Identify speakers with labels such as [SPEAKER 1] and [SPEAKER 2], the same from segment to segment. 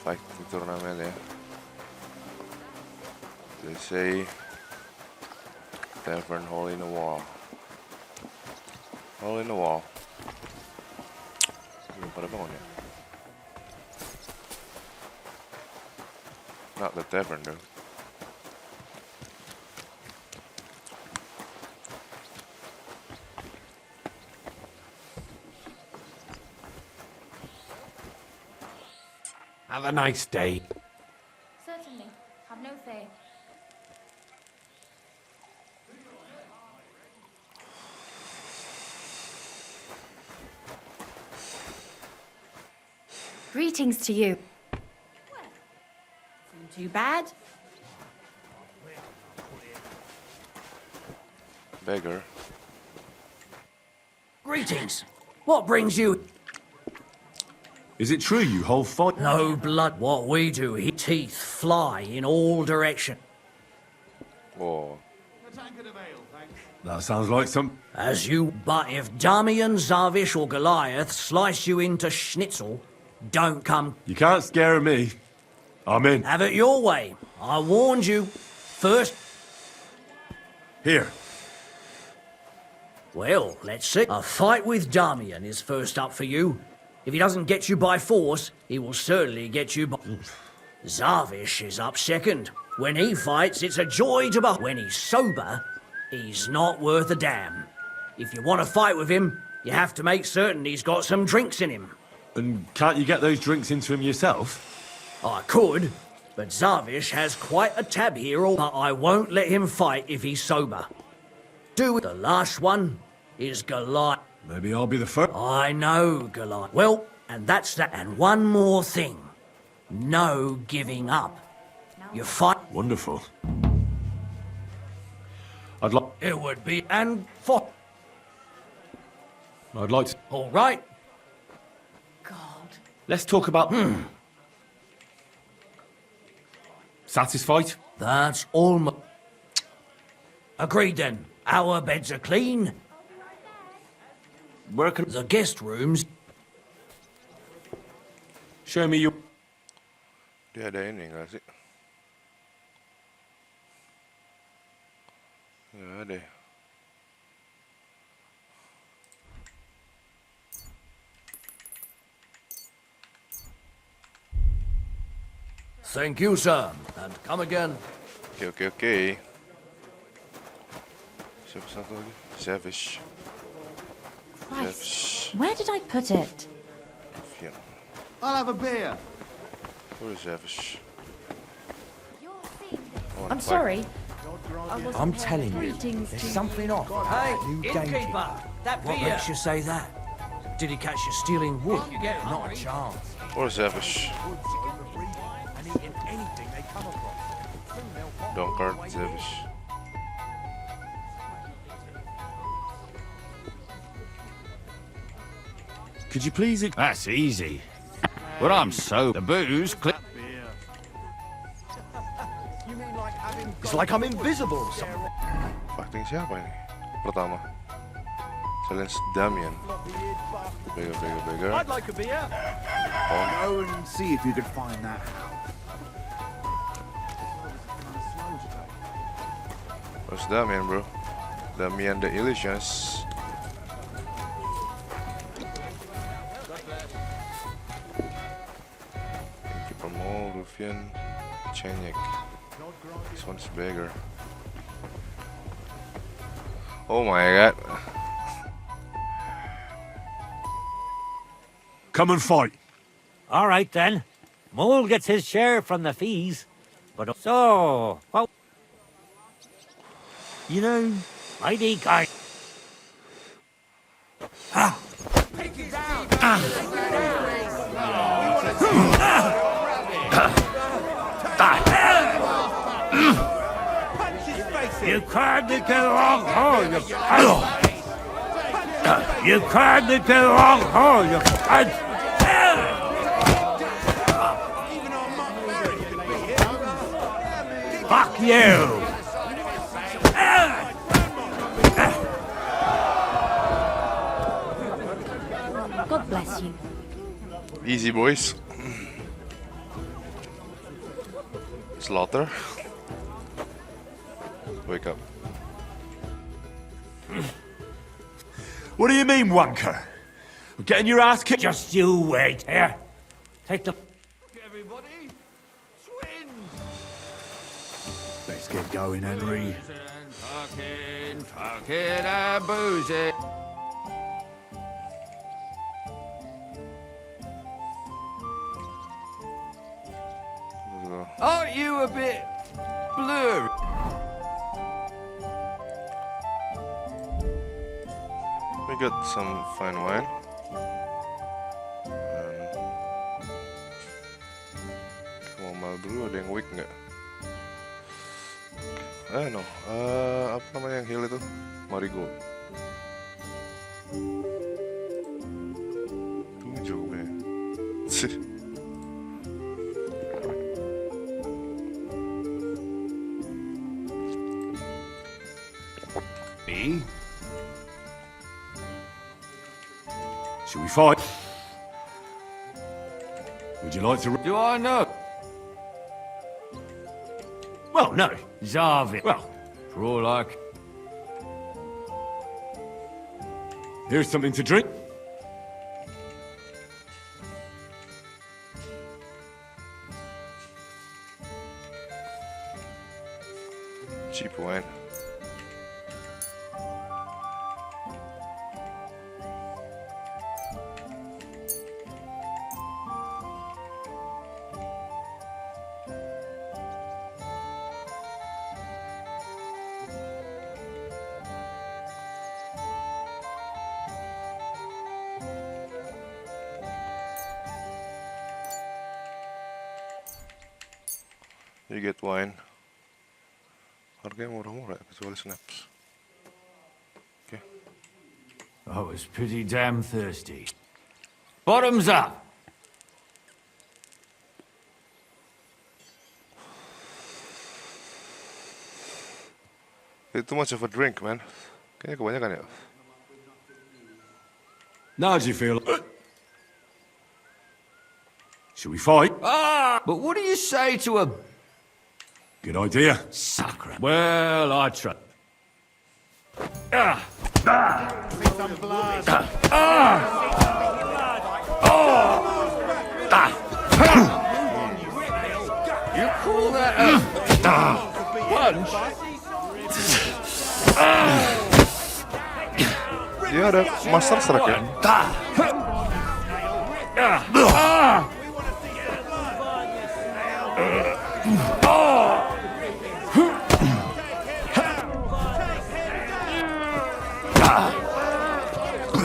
[SPEAKER 1] fighting tournament, yeah. They say tavern hole in the wall. Hole in the wall. Belum pada bangun ya? Not the tavern though.
[SPEAKER 2] Have a nice day.
[SPEAKER 3] Certainly. Have no fear.
[SPEAKER 4] Greetings to you.
[SPEAKER 3] Isn't too bad.
[SPEAKER 1] Beggar.
[SPEAKER 5] Greetings. What brings you?
[SPEAKER 2] Is it true you hold fight?
[SPEAKER 5] No blood. What we do here, teeth fly in all directions.
[SPEAKER 1] Oh,
[SPEAKER 2] That sounds like some...
[SPEAKER 5] As you, but if Damian, Zavish or Goliath slice you into schnitzel, don't come.
[SPEAKER 2] You can't scare me. I'm in.
[SPEAKER 5] Have it your way. I warned you. First,
[SPEAKER 2] Here.
[SPEAKER 5] well, let's see. A fight with Damian is first up for you. If he doesn't get you by force, he will certainly get you by... Zavish is up second. When he fights, it's a joy to behold. When he's sober, he's not worth a damn. If you want to fight with him, you have to make certain he's got some drinks in him.
[SPEAKER 2] And can't you get those drinks into him yourself?
[SPEAKER 5] I could, but Zavish has quite a tab here, but I won't let him fight if he's sober. Do it. The last one is Goliath.
[SPEAKER 2] Maybe I'll be the first.
[SPEAKER 5] I know, Goliath. Well, and that's that. And one more thing. No giving up. You fight.
[SPEAKER 2] Wonderful. I'd like...
[SPEAKER 5] It would be and fight.
[SPEAKER 2] I'd like to...
[SPEAKER 5] All right.
[SPEAKER 3] God.
[SPEAKER 2] Let's talk about... Satisfied?
[SPEAKER 5] That's all. Agreed then. Our beds are clean.
[SPEAKER 2] Where can...
[SPEAKER 5] The guest rooms.
[SPEAKER 2] Show me your...
[SPEAKER 1] dia ada ini nggak sih? Nggak ada.
[SPEAKER 5] Thank you, sir. And come again.
[SPEAKER 1] Oke. Siapa satu lagi? Zavish.
[SPEAKER 3] Christ. Where did I put it?
[SPEAKER 1] Yeah.
[SPEAKER 6] I'll have a beer.
[SPEAKER 1] Where is Zavish? Oh,
[SPEAKER 3] I'm sorry.
[SPEAKER 7] I'm telling you,
[SPEAKER 3] Greetings
[SPEAKER 7] there's
[SPEAKER 3] to
[SPEAKER 7] something off.
[SPEAKER 5] Hey,
[SPEAKER 7] New danger.
[SPEAKER 5] innkeeper. That
[SPEAKER 7] What
[SPEAKER 5] beer.
[SPEAKER 7] makes you say that?
[SPEAKER 5] Did he catch you stealing wood?
[SPEAKER 3] Oh,
[SPEAKER 5] You get
[SPEAKER 7] Not a chance.
[SPEAKER 1] Where is Zavish?
[SPEAKER 7] And eating anything they come across.
[SPEAKER 1] Don't guard Zavish.
[SPEAKER 2] Could you please...
[SPEAKER 8] That's easy. But I'm so... The booze...
[SPEAKER 7] It's like I'm invisible.
[SPEAKER 1] Fighting siapa ini? Pertama. Challenge Damian. Beggar.
[SPEAKER 6] I'd like a beer. Go and see if you can find that.
[SPEAKER 1] Where's Damian, bro? Damian the Illusionist. Keeper Mole, Rufian, Chenyek. This one's bigger. Oh my god.
[SPEAKER 2] Come and fight.
[SPEAKER 9] All right, then. Mole gets his share from the fees. But so, well,
[SPEAKER 2] You know...
[SPEAKER 9] mighty kind. You can't get the wrong hole, you You can't get the wrong hole, you Fuck you!
[SPEAKER 3] God bless you.
[SPEAKER 1] Easy, boys. Slaughter. Wake up.
[SPEAKER 2] What do you mean, wanker? We're getting your ass kicked.
[SPEAKER 9] Just you wait. Here. Take the...
[SPEAKER 8] Everybody, swim!
[SPEAKER 6] Let's get going, Henry.
[SPEAKER 8] Fucking and boozy. Aren't you a bit blurry?
[SPEAKER 1] We got some fine wine. Mau Marlboro ada yang weak nggak? No. Apa namanya yang heal itu? Marigold. 7 kayaknya.
[SPEAKER 2] Me? Shall we fight? Would you like to...
[SPEAKER 8] Do I know?
[SPEAKER 9] Well, no. Zarvin.
[SPEAKER 8] Well, for all I c...
[SPEAKER 2] Here's something to drink.
[SPEAKER 1] Cheap wine. You get wine. Harganya murah-murah kecuali snaps. Okay.
[SPEAKER 8] I was pretty damn thirsty. Bottoms up!
[SPEAKER 1] It's too much of a drink, man. Kayaknya kebanyakan ya.
[SPEAKER 2] Now do you feel... Shall we fight?
[SPEAKER 8] Ah! But what do you say to a...
[SPEAKER 2] Good idea.
[SPEAKER 8] Sucker? Well, I try. Ah! You call that a... punch?
[SPEAKER 1] Dia ada master strike ya.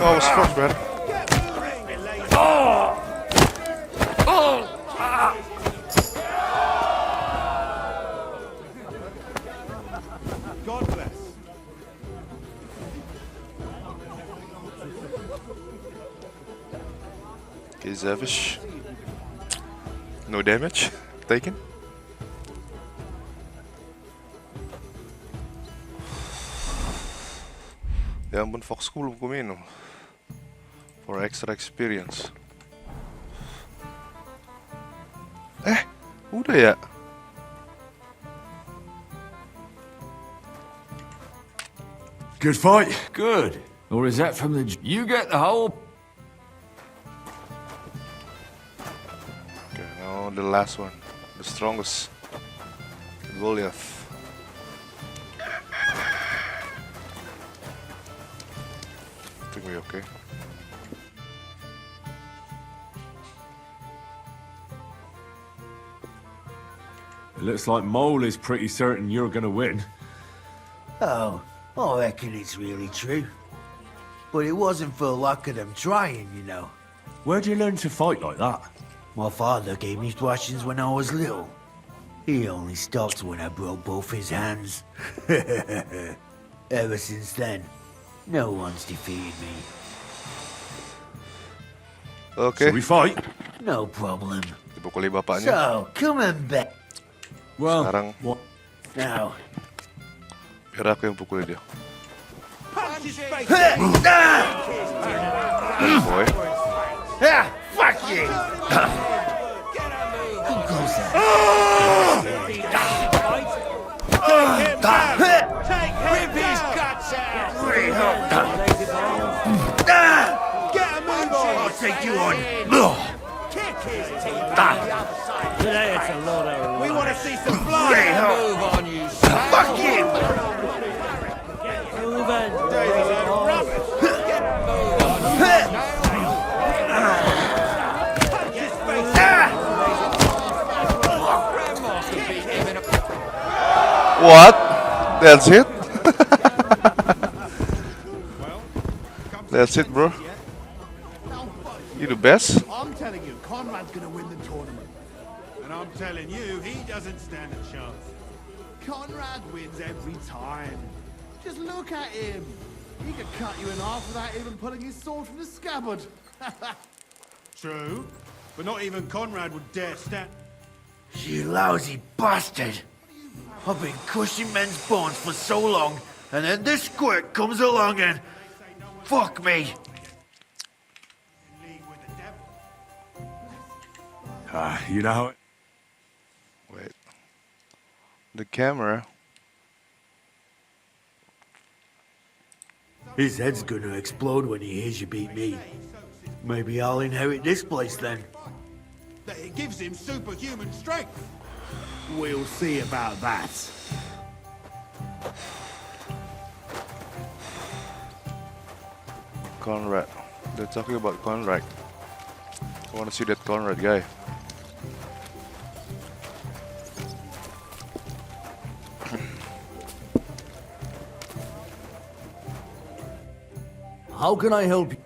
[SPEAKER 1] Oh, I was first, man.
[SPEAKER 7] God bless.
[SPEAKER 1] Okay, Zavish. No damage taken. Ya ampun, Foxku belum ku minum. For extra experience. Udah ya?
[SPEAKER 2] Good fight.
[SPEAKER 8] Good. Or is that from the... You get the whole...
[SPEAKER 1] Okay, now the last one. The strongest. Goliath. I think we're okay.
[SPEAKER 2] It looks like Mole is pretty certain you're gonna win.
[SPEAKER 6] Oh, I reckon it's really true. But it wasn't for luck of them trying, you know.
[SPEAKER 2] Where'd you learn to fight like that?
[SPEAKER 6] My father gave me thrashings when I was little. He only stopped when I broke both his hands. Ever since then, no one's defeated me.
[SPEAKER 1] Okay.
[SPEAKER 2] Shall we fight?
[SPEAKER 6] No problem.
[SPEAKER 1] Dipukuli bapaknya.
[SPEAKER 6] So, come on back.
[SPEAKER 2] Well,
[SPEAKER 1] Sekarang
[SPEAKER 2] what?
[SPEAKER 6] Now.
[SPEAKER 1] biar aku yang pukuli dia. Boy.
[SPEAKER 6] Fuck you! Who goes there?
[SPEAKER 9] Today it's a load of...
[SPEAKER 7] We want to see some blood.
[SPEAKER 8] Move on, you slag.
[SPEAKER 6] Fuck you!
[SPEAKER 9] Moving.
[SPEAKER 1] What? That's it? That's it, bro. You the best?
[SPEAKER 2] I'm telling you, Conrad's gonna win the tournament. And I'm telling you, he doesn't stand a chance. Conrad wins every time. Just look at him. He could cut you in half without even pulling his sword from the scabbard. True, but not even Conrad would dare stand.
[SPEAKER 6] You lousy bastard! I've been crushing men's bones for so long, and then this squirt comes along and... Fuck me!
[SPEAKER 2] You know it.
[SPEAKER 1] Wait. The camera.
[SPEAKER 6] His head's gonna explode when he hears you beat me. Maybe I'll inherit this place then.
[SPEAKER 2] That it gives him superhuman strength. We'll see about that.
[SPEAKER 1] Conrad. They're talking about Conrad. I want to see that Conrad guy.
[SPEAKER 5] How can I help you?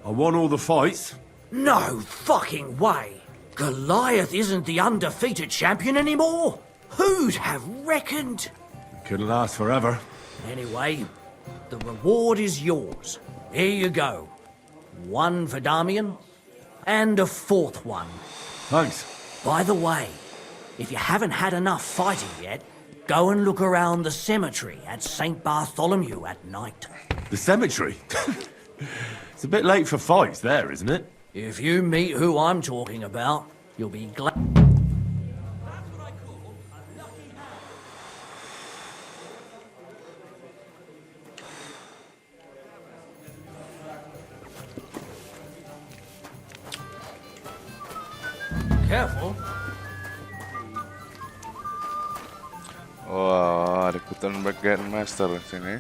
[SPEAKER 2] I won all the fights.
[SPEAKER 5] No fucking way! Goliath isn't the undefeated champion anymore! Who'd have reckoned?
[SPEAKER 2] Couldn't last forever.
[SPEAKER 5] Anyway, the reward is yours. Here you go. One for Damian, and a fourth one.
[SPEAKER 2] Thanks.
[SPEAKER 5] By the way, if you haven't had enough fighting yet, go and look around the cemetery at St. Bartholomew at night.
[SPEAKER 2] The cemetery? It's a bit late for fights there, isn't it?
[SPEAKER 5] If you meet who I'm talking about, you'll be glad. Careful.
[SPEAKER 1] Wah, ada Gutenberg Grandmaster di sini.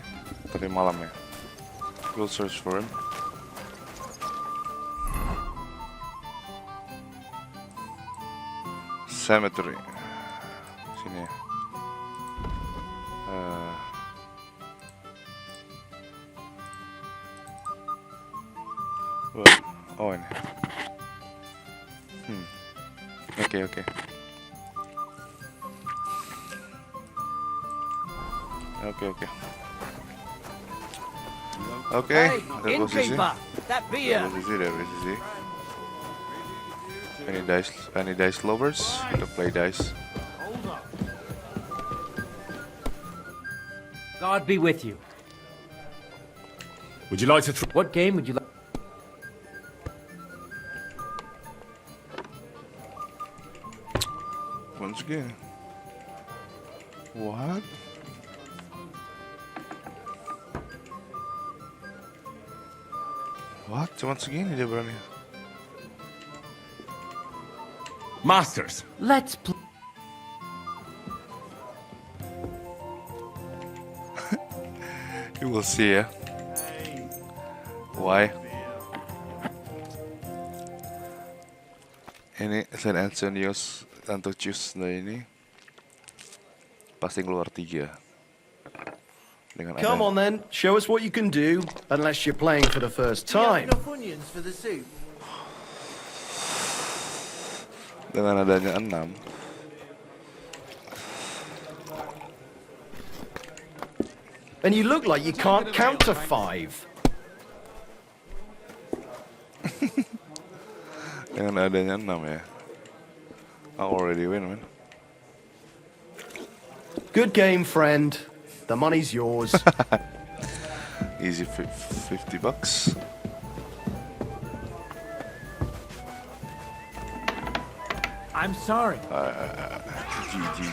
[SPEAKER 1] Tadi malam ya. We'll search for him. Cemetery. Sini ya. Oh ini. Oke. Okay,
[SPEAKER 5] Hey,
[SPEAKER 1] that was easy.
[SPEAKER 5] innkeeper, that beer.
[SPEAKER 1] That was easy. Any dice lovers? To play dice.
[SPEAKER 9] God be with you.
[SPEAKER 2] Would you like to
[SPEAKER 9] What game would you like?
[SPEAKER 1] Once again. What? What? Once again dia berani.
[SPEAKER 2] Masters?
[SPEAKER 9] Let's play.
[SPEAKER 1] You will see ya. Why? Ini San Antonius Antocius ini pasti keluar 3.
[SPEAKER 7] Come on then, show us what you can do, unless you're playing for the first time.
[SPEAKER 6] Enough onions for the soup?
[SPEAKER 1] Dengan adanya 6.
[SPEAKER 7] And you look like you can't count to 5.
[SPEAKER 1] Dengan adanya 6 ya. I already win, man.
[SPEAKER 7] Good game, friend. The money's yours.
[SPEAKER 1] Easy $50.
[SPEAKER 9] I'm sorry.
[SPEAKER 1] GG.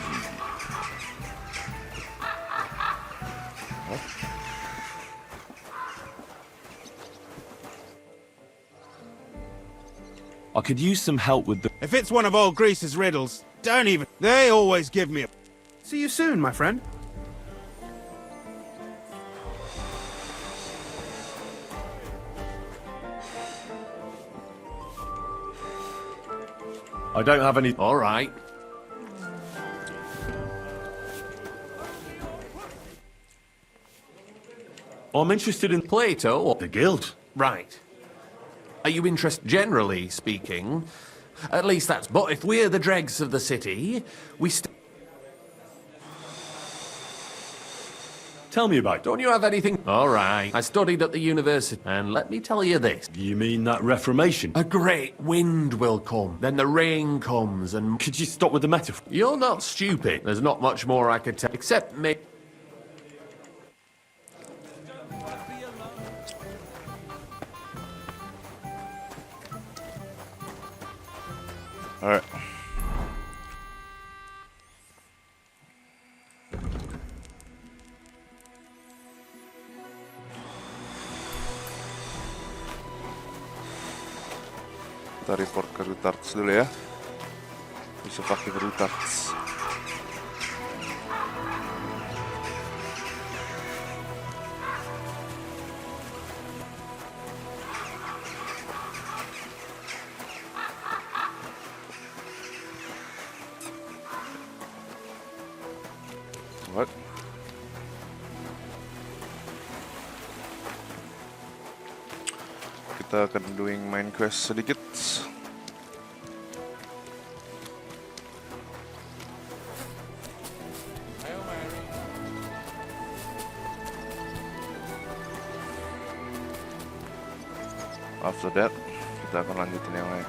[SPEAKER 4] I could use some help with the...
[SPEAKER 2] If it's one of old Grease's riddles, don't even... They always give me a...
[SPEAKER 7] See you soon, my friend.
[SPEAKER 4] I don't have any...
[SPEAKER 8] All right.
[SPEAKER 4] I'm interested in...
[SPEAKER 8] Plato or...
[SPEAKER 4] The guild.
[SPEAKER 8] Right. Are you interested, generally speaking? At least that's... But if we're the dregs of the city, we
[SPEAKER 4] Tell me about it.
[SPEAKER 8] Don't you have anything? All right. I studied at the university, and let me tell you this.
[SPEAKER 4] You mean that Reformation?
[SPEAKER 8] A great wind will come, then the rain comes, and...
[SPEAKER 4] Could you stop with the metaphor?
[SPEAKER 8] You're not stupid. There's not much more I could tell, except me.
[SPEAKER 1] Alright. Kita report ke retards dulu ya. Bisa pakai retards. What? Kita akan doing main quest sedikit. After that, kita akan lanjutin yang lain.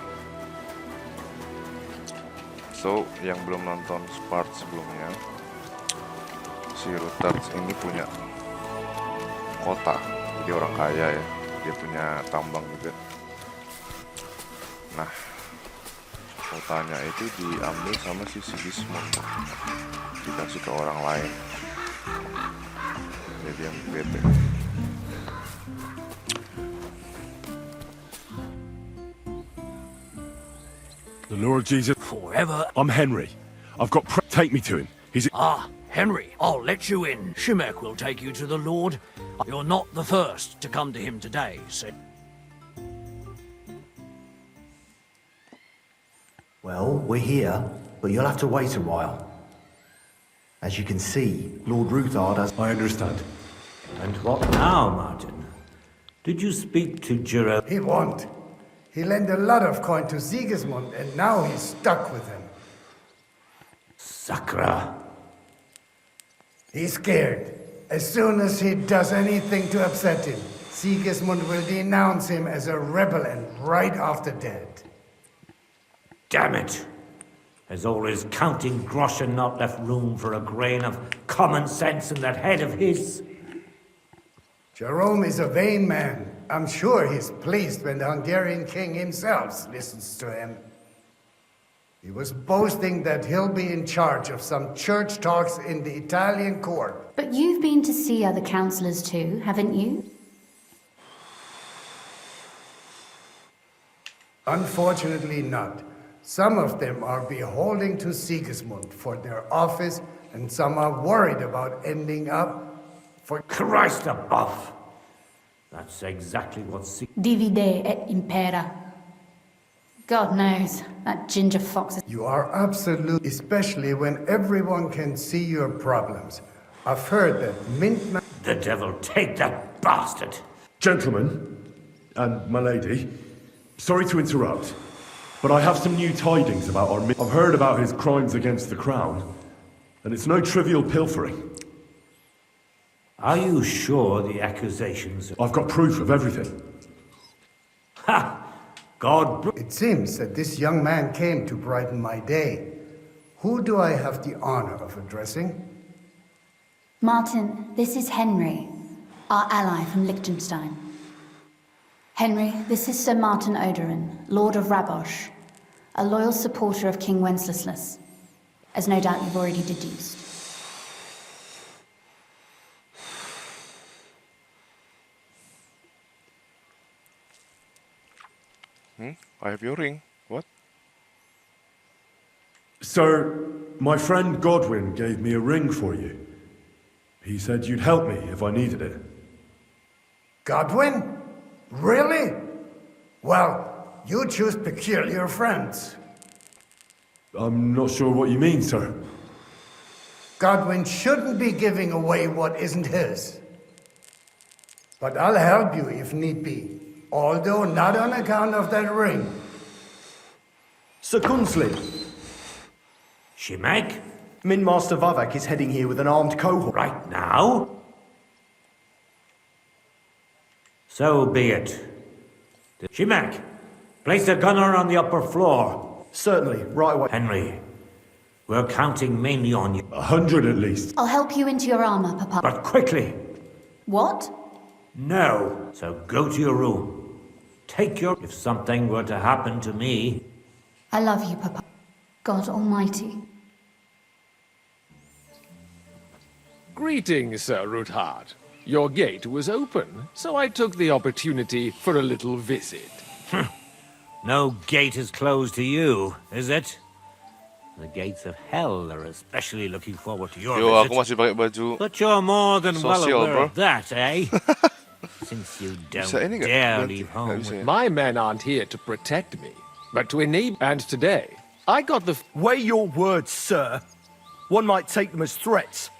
[SPEAKER 1] So, yang belum nonton part sebelumnya, si Rutards ini punya kota, jadi orang kaya ya. Dia punya tambang juga. Nah, kotanya itu diambil sama si Sigismund, dikasih ke orang lain. Jadi yang bete.
[SPEAKER 4] The Lord Jesus...
[SPEAKER 5] Forever.
[SPEAKER 4] I'm Henry. I've got... Take me to him. He's...
[SPEAKER 5] Ah, Henry, I'll let you in. Shimek will take you to the Lord. You're not the first to come to him today, so...
[SPEAKER 10] Well, we're here, but you'll have to wait a while. As you can see, Lord Ruthard has...
[SPEAKER 4] I understand.
[SPEAKER 9] And what now, Martin? Did you speak to Jerome?
[SPEAKER 11] He won't. He lent a lot of coin to Sigismund, and now he's stuck with him.
[SPEAKER 9] Sakra.
[SPEAKER 11] He's scared. As soon as he does anything to upset him, Sigismund will denounce him as a rebel and right after dead.
[SPEAKER 9] Damn it! Has all his counting groschen not left room for a grain of common sense in that head of his?
[SPEAKER 11] Jerome is a vain man. I'm sure he's pleased when the Hungarian king himself listens to him. He was boasting that he'll be in charge of some church talks in the Italian court.
[SPEAKER 3] But you've been to see other councillors too, haven't you?
[SPEAKER 11] Unfortunately not. Some of them are beholden to Sigismund for their office, and some are worried about ending up for...
[SPEAKER 9] Christ above! That's exactly what
[SPEAKER 3] Divide et impera. God knows, that ginger fox is...
[SPEAKER 11] You are absolute, especially when everyone can see your problems. I've heard that Mintman...
[SPEAKER 9] The devil take that bastard!
[SPEAKER 4] Gentlemen, and my lady, sorry to interrupt, but I have some new tidings about our... I've heard about his crimes against the crown, and it's no trivial pilfering.
[SPEAKER 9] Are you sure the accusations...
[SPEAKER 4] I've got proof of everything.
[SPEAKER 9] Ha! God...
[SPEAKER 11] It seems that this young man came to brighten my day. Who do I have the honor of addressing?
[SPEAKER 3] Martin, this is Henry, our ally from Liechtenstein. Henry, this is Sir Martin Oderin, Lord of Rabosh, a loyal supporter of King Wenceslas, as no doubt you've already deduced.
[SPEAKER 1] I have your ring. What?
[SPEAKER 4] Sir, my friend Godwin gave me a ring for you. He said you'd help me if I needed it.
[SPEAKER 11] Godwin? Really? Well, you choose peculiar friends.
[SPEAKER 4] I'm not sure what you mean, sir.
[SPEAKER 11] Godwin shouldn't be giving away what isn't his. But I'll help you if need be, although not on account of that ring.
[SPEAKER 12] Sir Kunsley,
[SPEAKER 9] Shimek?
[SPEAKER 12] Min Master Vavak is heading here with an armed cohort.
[SPEAKER 9] Right now? So be it. Shimek, place a gunner on the upper floor.
[SPEAKER 12] Certainly, right away.
[SPEAKER 9] Henry, we're counting mainly on you.
[SPEAKER 4] 100 at least.
[SPEAKER 3] I'll help you into your armor, Papa.
[SPEAKER 9] But quickly.
[SPEAKER 3] What?
[SPEAKER 9] No. So go to your room. Take your... If something were to happen to me...
[SPEAKER 3] I love you, Papa. God Almighty.
[SPEAKER 13] Greetings, Sir Ruthard. Your gate was open, so I took the opportunity for a little visit.
[SPEAKER 9] No gate is closed to you, is it? The gates of hell are especially looking forward to your
[SPEAKER 1] Yo,
[SPEAKER 9] visit.
[SPEAKER 1] aku masih pakai baju
[SPEAKER 9] But you're more than well
[SPEAKER 1] sosial,
[SPEAKER 9] aware
[SPEAKER 1] bro.
[SPEAKER 9] of that, eh? Since you don't
[SPEAKER 1] Bisa ini nggak?
[SPEAKER 9] dare
[SPEAKER 1] Ganti.
[SPEAKER 9] leave
[SPEAKER 1] Nggak
[SPEAKER 9] home.
[SPEAKER 1] bisa ya?
[SPEAKER 13] My men aren't here to protect me, but to enable... And today, I got the...
[SPEAKER 12] Weigh your words, sir. One might take them as threats.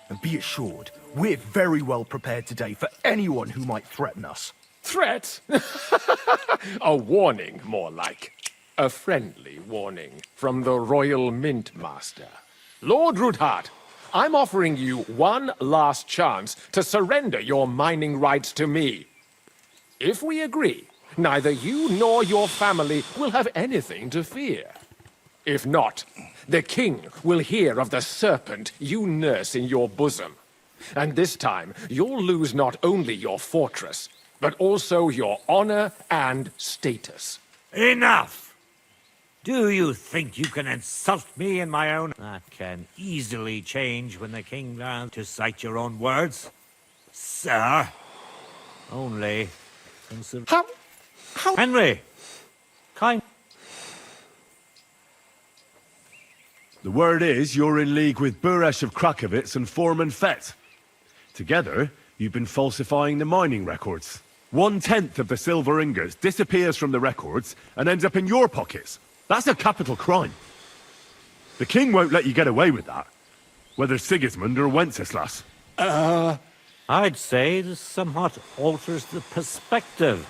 [SPEAKER 12] And be assured, we're very well prepared today for anyone who might threaten us.
[SPEAKER 13] Threat? A warning, more like. A friendly warning from the Royal Mint Master. Lord Ruthard, I'm offering you one last chance to surrender your mining rights to me. If we agree, neither you nor your family will have anything to fear. If not, the king will hear of the serpent you nurse in your bosom. And this time, you'll lose not only your fortress, but also your honor and status.
[SPEAKER 9] Enough! Do you think you can insult me in my own... That can easily change when the king learns to cite your own words. Sir. Only...
[SPEAKER 13] How?
[SPEAKER 9] Henry! Kind...
[SPEAKER 4] The word is you're in league with Buresh of Krakowitz and Foreman Fett. Together, you've been falsifying the mining records. 1/10 of the silver ingots disappears from the records and ends up in your pockets. That's a capital crime. The king won't let you get away with that, whether Sigismund or Wenceslas.
[SPEAKER 9] I'd say this somewhat alters the perspective,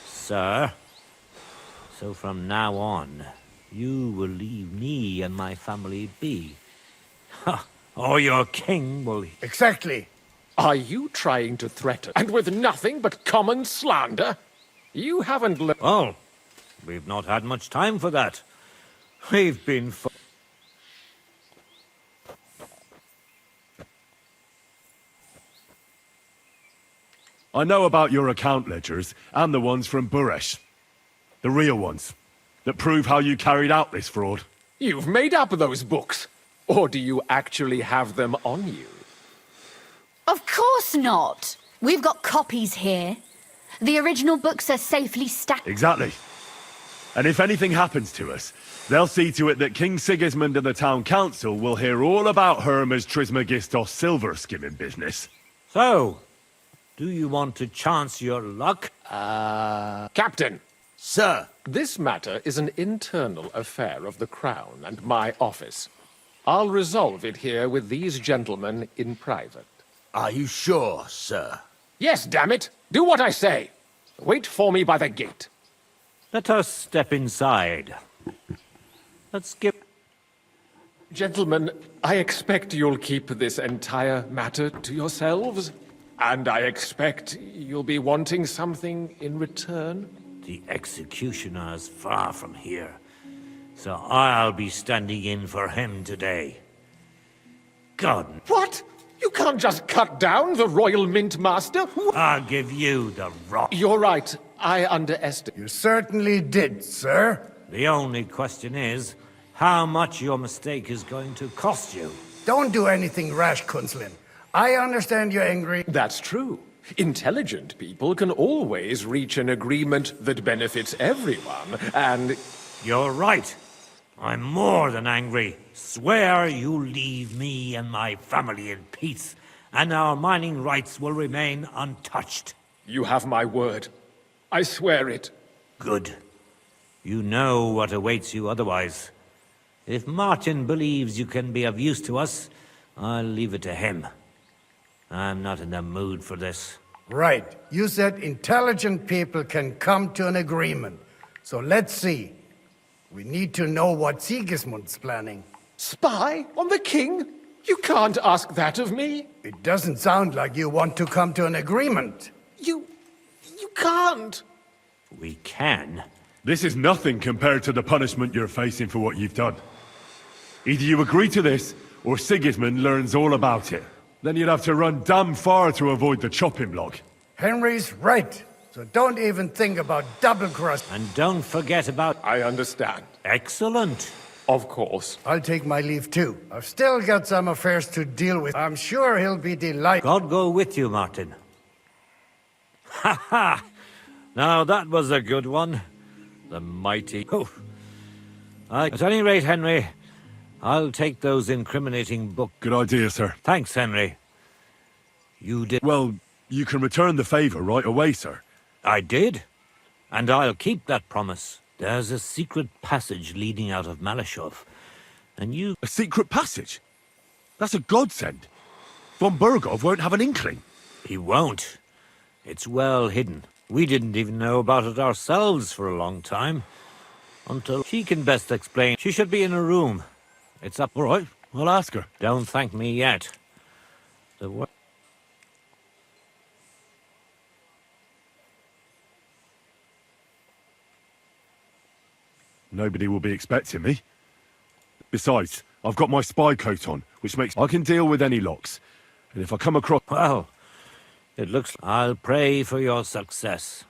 [SPEAKER 9] sir. So from now on, you will leave me and my family be. Or your king will...
[SPEAKER 11] Exactly.
[SPEAKER 13] Are you trying to threaten, and with nothing but common slander? You haven't learned...
[SPEAKER 9] Oh, we've not had much time for that. We've been...
[SPEAKER 4] I know about your account ledgers and the ones from Buresh. The real ones, that prove how you carried out this fraud.
[SPEAKER 13] You've made up those books. Or do you actually have them on you?
[SPEAKER 3] Of course not. We've got copies here. The original books are safely stacked.
[SPEAKER 4] Exactly. And if anything happens to us, they'll see to it that King Sigismund and the town council will hear all about Hermes Trismegistos silver skimming business.
[SPEAKER 9] So, do you want to chance your luck?
[SPEAKER 13] Captain!
[SPEAKER 12] Sir!
[SPEAKER 13] This matter is an internal affair of the Crown and my office. I'll resolve it here with these gentlemen in private.
[SPEAKER 6] Are you sure, sir?
[SPEAKER 13] Yes, damn it! Do what I say! Wait for me by the gate.
[SPEAKER 9] Let us step inside. Let's give...
[SPEAKER 13] Gentlemen, I expect you'll keep this entire matter to yourselves. And I expect you'll be wanting something in return.
[SPEAKER 9] The executioner's far from here, so I'll be standing in for him today. God...
[SPEAKER 13] What? You can't just cut down the Royal Mint Master?
[SPEAKER 9] I'll give you the rock.
[SPEAKER 13] You're right. I underestimated.
[SPEAKER 11] You certainly did, sir.
[SPEAKER 9] The only question is, how much your mistake is going to cost you.
[SPEAKER 11] Don't do anything rash, Kunslin. I understand you're angry.
[SPEAKER 13] That's true. Intelligent people can always reach an agreement that benefits everyone, and
[SPEAKER 9] You're right. I'm more than angry. Swear you leave me and my family in peace, and our mining rights will remain untouched.
[SPEAKER 13] You have my word. I swear it.
[SPEAKER 9] Good. You know what awaits you otherwise. If Martin believes you can be of use to us, I'll leave it to him. I'm not in the mood for this.
[SPEAKER 11] Right. You said intelligent people can come to an agreement. So let's see. We need to know what Sigismund's planning.
[SPEAKER 13] Spy on the king? You can't ask that of me.
[SPEAKER 11] It doesn't sound like you want to come to an agreement.
[SPEAKER 13] You can't.
[SPEAKER 9] We can.
[SPEAKER 4] This is nothing compared to the punishment you're facing for what you've done. Either you agree to this, or Sigismund learns all about it. Then you'd have to run damn far to avoid the chopping block.
[SPEAKER 11] Henry's right. So don't even think about double-cross.
[SPEAKER 9] And don't forget about...
[SPEAKER 13] I understand.
[SPEAKER 9] Excellent.
[SPEAKER 13] Of course.
[SPEAKER 11] I'll take my leave too. I've still got some affairs to deal with. I'm sure he'll be delighted.
[SPEAKER 9] God go with you, Martin. Ha ha! Now that was a good one. The mighty... Oh. At any rate, Henry, I'll take those incriminating books.
[SPEAKER 4] Good idea, sir.
[SPEAKER 9] Thanks, Henry. You did...
[SPEAKER 4] Well, you can return the favor right away, sir.
[SPEAKER 9] I did. And I'll keep that promise. There's a secret passage leading out of Malashov. And you...
[SPEAKER 4] A secret passage? That's a godsend. Von Burgov won't have an inkling.
[SPEAKER 9] He won't. It's well hidden. We didn't even know about it ourselves for a long time. Until she can best explain. She should be in a room. It's up...
[SPEAKER 4] All right, I'll ask her.
[SPEAKER 9] Don't thank me yet. The
[SPEAKER 4] Nobody will be expecting me. Besides, I've got my spy coat on, which makes I can deal with any locks. And if I come across...
[SPEAKER 9] Well, it looks... I'll pray for your success.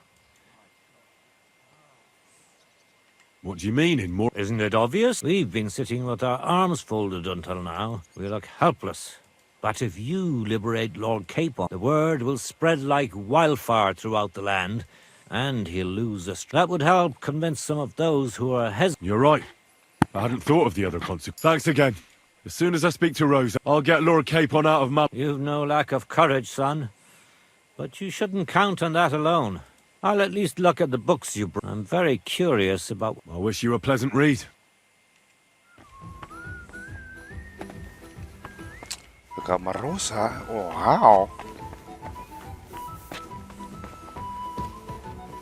[SPEAKER 4] What do you mean in more...
[SPEAKER 9] Isn't it obvious? We've been sitting with our arms folded until now. We look helpless. But if you liberate Lord Capon, the word will spread like wildfire throughout the land, and he'll lose us. That would help convince some of those who are hesitant.
[SPEAKER 4] You're right. I hadn't thought of the other consequences. Thanks again. As soon as I speak to Rosa, I'll get Lord Capon out of Mal...
[SPEAKER 9] You've no lack of courage, son. But you shouldn't count on that alone. I'll at least look at the books you brought. I'm very curious about...
[SPEAKER 4] I wish you a pleasant read.
[SPEAKER 1] Ke kamar Rosa. Wow.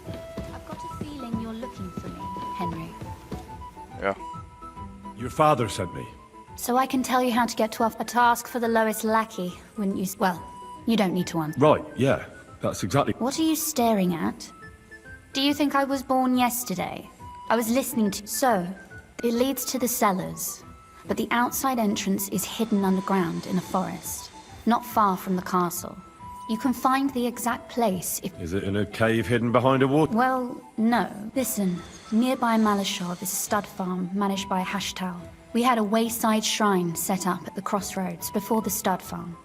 [SPEAKER 3] I've got a feeling you're looking for me, Henry.
[SPEAKER 1] Yeah.
[SPEAKER 4] Your father sent me.
[SPEAKER 3] So I can tell you how to get to a task for the lowest lackey, wouldn't you? Well, you don't need to answer.
[SPEAKER 4] Right, yeah. That's exactly...
[SPEAKER 3] What are you staring at? Do you think I was born yesterday? I was listening to... So, it leads to the cellars, but the outside entrance is hidden underground in a forest, not far from the castle. You can find the exact place if...
[SPEAKER 4] Is it in a cave hidden behind a wall?
[SPEAKER 3] Well, no. Listen, nearby Malashov is a stud farm managed by Hashtal. We had a wayside shrine set up at the crossroads before the stud farm.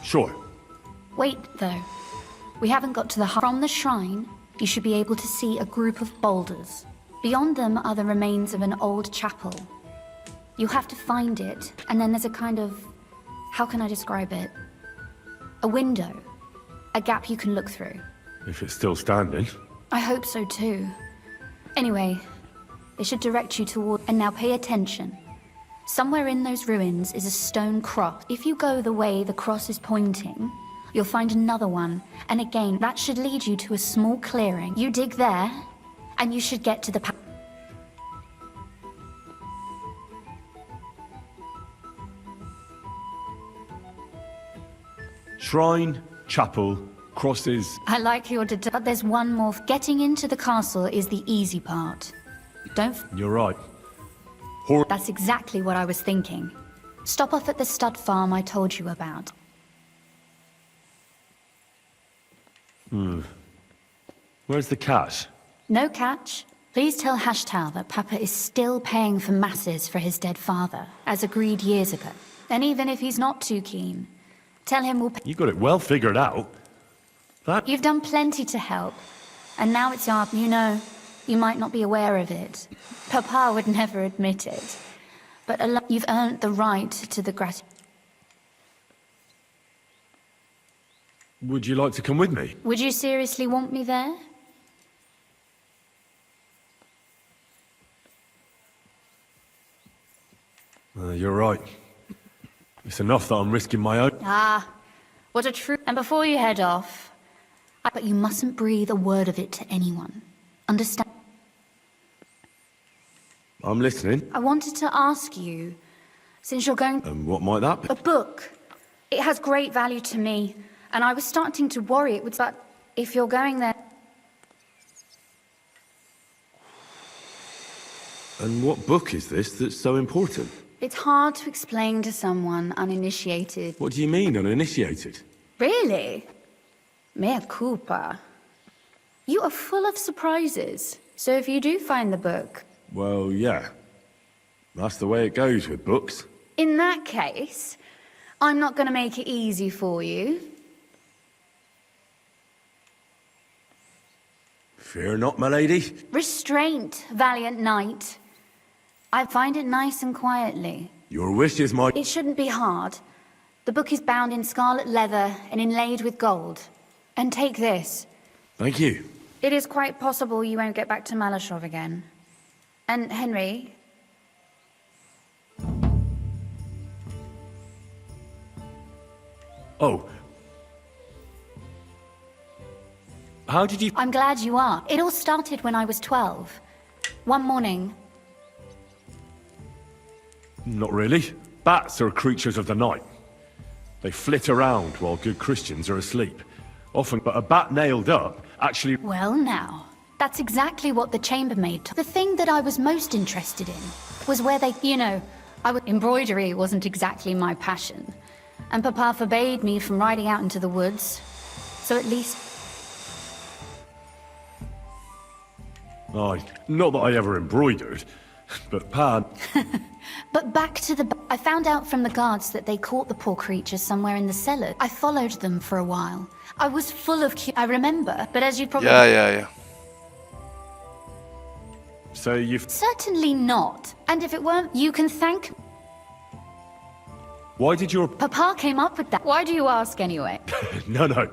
[SPEAKER 4] Sure.
[SPEAKER 3] Wait, though. We haven't got to the heart. From the shrine, you should be able to see a group of boulders. Beyond them are the remains of an old chapel. You have to find it, and then there's a kind of... How can I describe it? A window. A gap you can look through.
[SPEAKER 4] If it's still standing.
[SPEAKER 3] I hope so too. Anyway, it should direct you toward... And now pay attention. Somewhere in those ruins is a stone cross. If you go the way the cross is pointing, you'll find another one. And again, that should lead you to a small clearing. You dig there, and you should get to the...
[SPEAKER 4] Shrine, chapel, crosses...
[SPEAKER 3] I like your... But there's one more. Getting into the castle is the easy part. Don't...
[SPEAKER 4] You're right.
[SPEAKER 3] That's exactly what I was thinking. Stop off at the stud farm I told you about.
[SPEAKER 4] Where's the cash?
[SPEAKER 3] No catch. Please tell Hashtal that Papa is still paying for masses for his dead father, as agreed years ago. And even if he's not too keen, tell him we'll pay...
[SPEAKER 4] You got it well figured out. That...
[SPEAKER 3] You've done plenty to help. And now it's your... You know, you might not be aware of it. Papa would never admit it. But you've earned the right to the gratitude.
[SPEAKER 4] Would you like to come with me?
[SPEAKER 3] Would you seriously want me there?
[SPEAKER 4] You're right. It's enough that I'm risking my own...
[SPEAKER 3] Ah, what a true... And before you head off... But you mustn't breathe a word of it to anyone. Understand?
[SPEAKER 4] I'm listening.
[SPEAKER 3] I wanted to ask you, since you're going...
[SPEAKER 4] And what might that be?
[SPEAKER 3] A book. It has great value to me, and I was starting to worry it would... But if you're going there...
[SPEAKER 4] And what book is this that's so important?
[SPEAKER 3] It's hard to explain to someone uninitiated.
[SPEAKER 4] What do you mean, uninitiated?
[SPEAKER 3] Really? Mea culpa. You are full of surprises. So if you do find the book...
[SPEAKER 4] Well, yeah. That's the way it goes with books.
[SPEAKER 3] In that case, I'm not going to make it easy for you.
[SPEAKER 4] Fear not, my lady.
[SPEAKER 3] Restraint, valiant knight. I find it nice and quietly.
[SPEAKER 4] Your wish is my...
[SPEAKER 3] It shouldn't be hard. The book is bound in scarlet leather and inlaid with gold. And take this.
[SPEAKER 4] Thank you.
[SPEAKER 3] It is quite possible you won't get back to Malashov again. And Henry...
[SPEAKER 4] Oh. How did you...
[SPEAKER 3] I'm glad you are. It all started when I was 12. One morning...
[SPEAKER 4] Not really. Bats are creatures of the night. They flit around while good Christians are asleep. Often, but a bat nailed up actually...
[SPEAKER 3] Well now, that's exactly what the chambermaid... The thing that I was most interested in was where they... You know, embroidery wasn't exactly my passion. And Papa forbade me from riding out into the woods. So at least...
[SPEAKER 4] Aye, not that I ever embroidered, but Pa...
[SPEAKER 3] But back to the... I found out from the guards that they caught the poor creatures somewhere in the cellar. I followed them for a while. I was full of... I remember, but as you probably...
[SPEAKER 1] Yeah.
[SPEAKER 4] So you've...
[SPEAKER 3] Certainly not. And if it weren't, you can thank...
[SPEAKER 4] Why did your...
[SPEAKER 3] Papa came up with that. Why do you ask anyway?
[SPEAKER 4] No.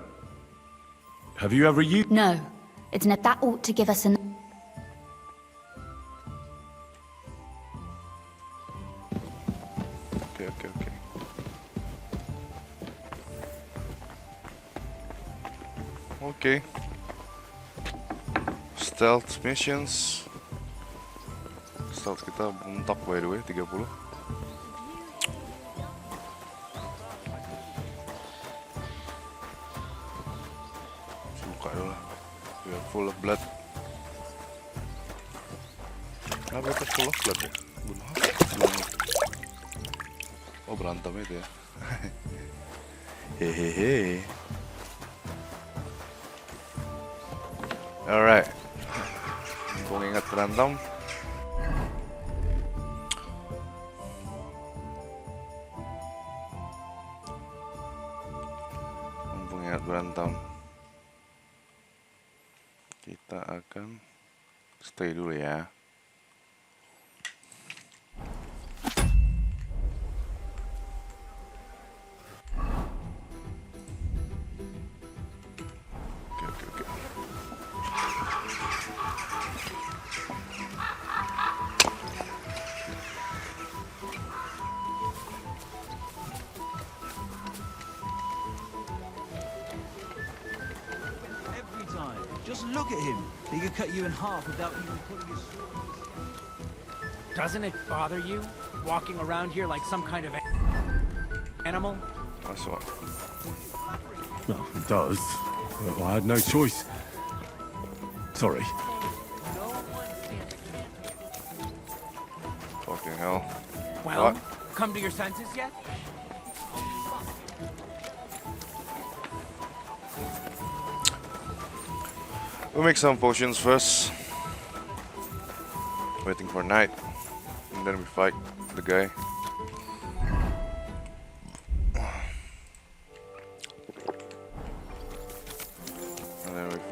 [SPEAKER 4] Have you ever used...
[SPEAKER 3] No. It's not... That ought to give us an...
[SPEAKER 1] Okay. Okay. Stealth missions. Stealth kita mentok by the way, 30. Buka dulu lah. We are full of blood. Kenapa kita full of blood ya? Bunuh apa? Oh berantem itu ya. Hehehe. Alright. Mumpung ingat berantem. Kita akan stay dulu ya. Okay.
[SPEAKER 14] Just look at him. He could cut you in half without even putting his sword in his hand. Doesn't it bother you, walking around here like some kind of animal?
[SPEAKER 1] That's what.
[SPEAKER 4] No, it does. Well, I had no choice. Sorry.
[SPEAKER 1] Fucking hell.
[SPEAKER 14] Well,
[SPEAKER 1] What?
[SPEAKER 14] come to your senses yet?
[SPEAKER 1] We'll make some potions first. Waiting for night. And then we fight the guy.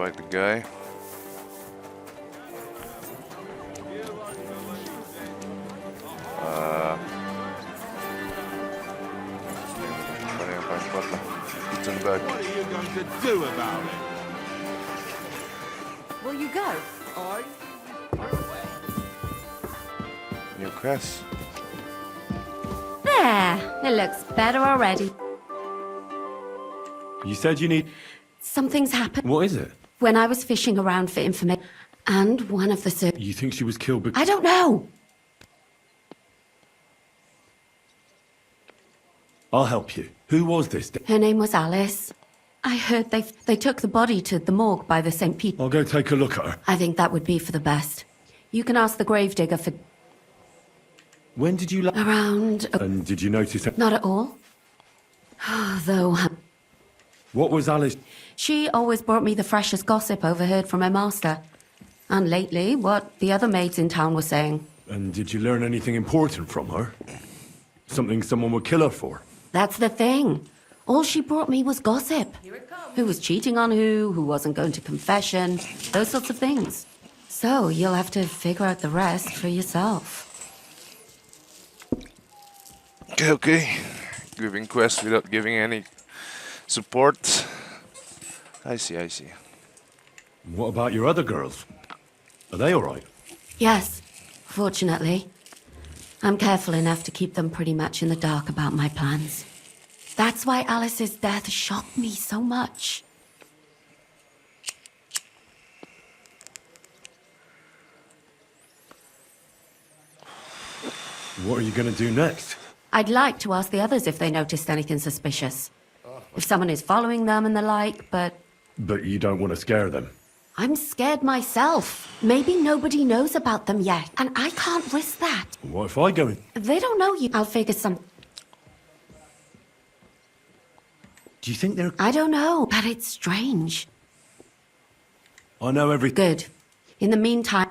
[SPEAKER 1] fight the guy. Paling yang paling kuat lah. Turn back.
[SPEAKER 2] What are you going to do about it?
[SPEAKER 15] Will you go?
[SPEAKER 1] New quest.
[SPEAKER 15] There, it looks better already.
[SPEAKER 4] You said you need...
[SPEAKER 15] Something's happened.
[SPEAKER 4] What is it?
[SPEAKER 15] When I was fishing around for information, and one of the
[SPEAKER 4] You think she was killed because...
[SPEAKER 15] I don't know.
[SPEAKER 4] I'll help you. Who was this?
[SPEAKER 15] Her name was Alice. I heard they took the body to the morgue by the St. Peter.
[SPEAKER 4] I'll go take a look at her.
[SPEAKER 15] I think that would be for the best. You can ask the gravedigger for...
[SPEAKER 4] When did you...
[SPEAKER 15] Around...
[SPEAKER 4] And did you notice...
[SPEAKER 15] Not at all. Though...
[SPEAKER 4] What was Alice...
[SPEAKER 15] She always brought me the freshest gossip overheard from her master. And lately, what the other maids in town were saying.
[SPEAKER 4] And did you learn anything important from her? Something someone would kill her for?
[SPEAKER 15] That's the thing. All she brought me was gossip. Who was cheating on who wasn't going to confession, those sorts of things. So you'll have to figure out the rest for yourself.
[SPEAKER 1] Okay. Giving quests without giving any support. I see.
[SPEAKER 4] What about your other girls? Are they alright?
[SPEAKER 15] Yes, fortunately. I'm careful enough to keep them pretty much in the dark about my plans. That's why Alice's death shocked me so much.
[SPEAKER 4] What are you going to do next?
[SPEAKER 15] I'd like to ask the others if they noticed anything suspicious. If someone is following them and the like, but...
[SPEAKER 4] But you don't want to scare them.
[SPEAKER 15] I'm scared myself. Maybe nobody knows about them yet, and I can't risk that.
[SPEAKER 4] What if I go in?
[SPEAKER 15] They don't know you. I'll figure some...
[SPEAKER 4] Do you think they're...
[SPEAKER 15] I don't know, but it's strange.
[SPEAKER 4] I know everything.
[SPEAKER 15] Good. In the meantime...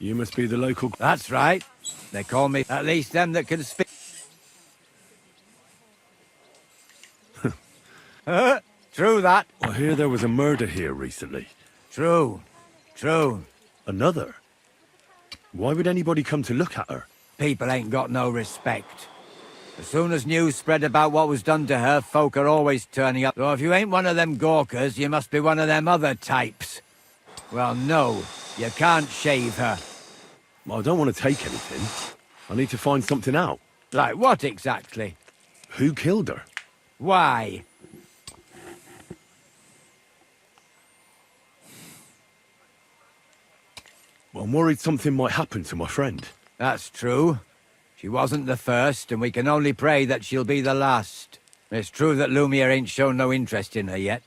[SPEAKER 4] You must be the local...
[SPEAKER 16] That's right. They call me at least them that can speak. True that.
[SPEAKER 4] I hear there was a murder here recently.
[SPEAKER 16] True.
[SPEAKER 4] Another? Why would anybody come to look at her?
[SPEAKER 16] People ain't got no respect. As soon as news spread about what was done to her, folk are always turning up. So if you ain't one of them gawkers, you must be one of them other types. Well, no, you can't shave her.
[SPEAKER 4] I don't want to take anything. I need to find something out.
[SPEAKER 16] Like what exactly?
[SPEAKER 4] Who killed her?
[SPEAKER 16] Why?
[SPEAKER 4] I'm worried something might happen to my friend.
[SPEAKER 16] That's true. She wasn't the first, and we can only pray that she'll be the last. It's true that Lumiere ain't shown no interest in her yet.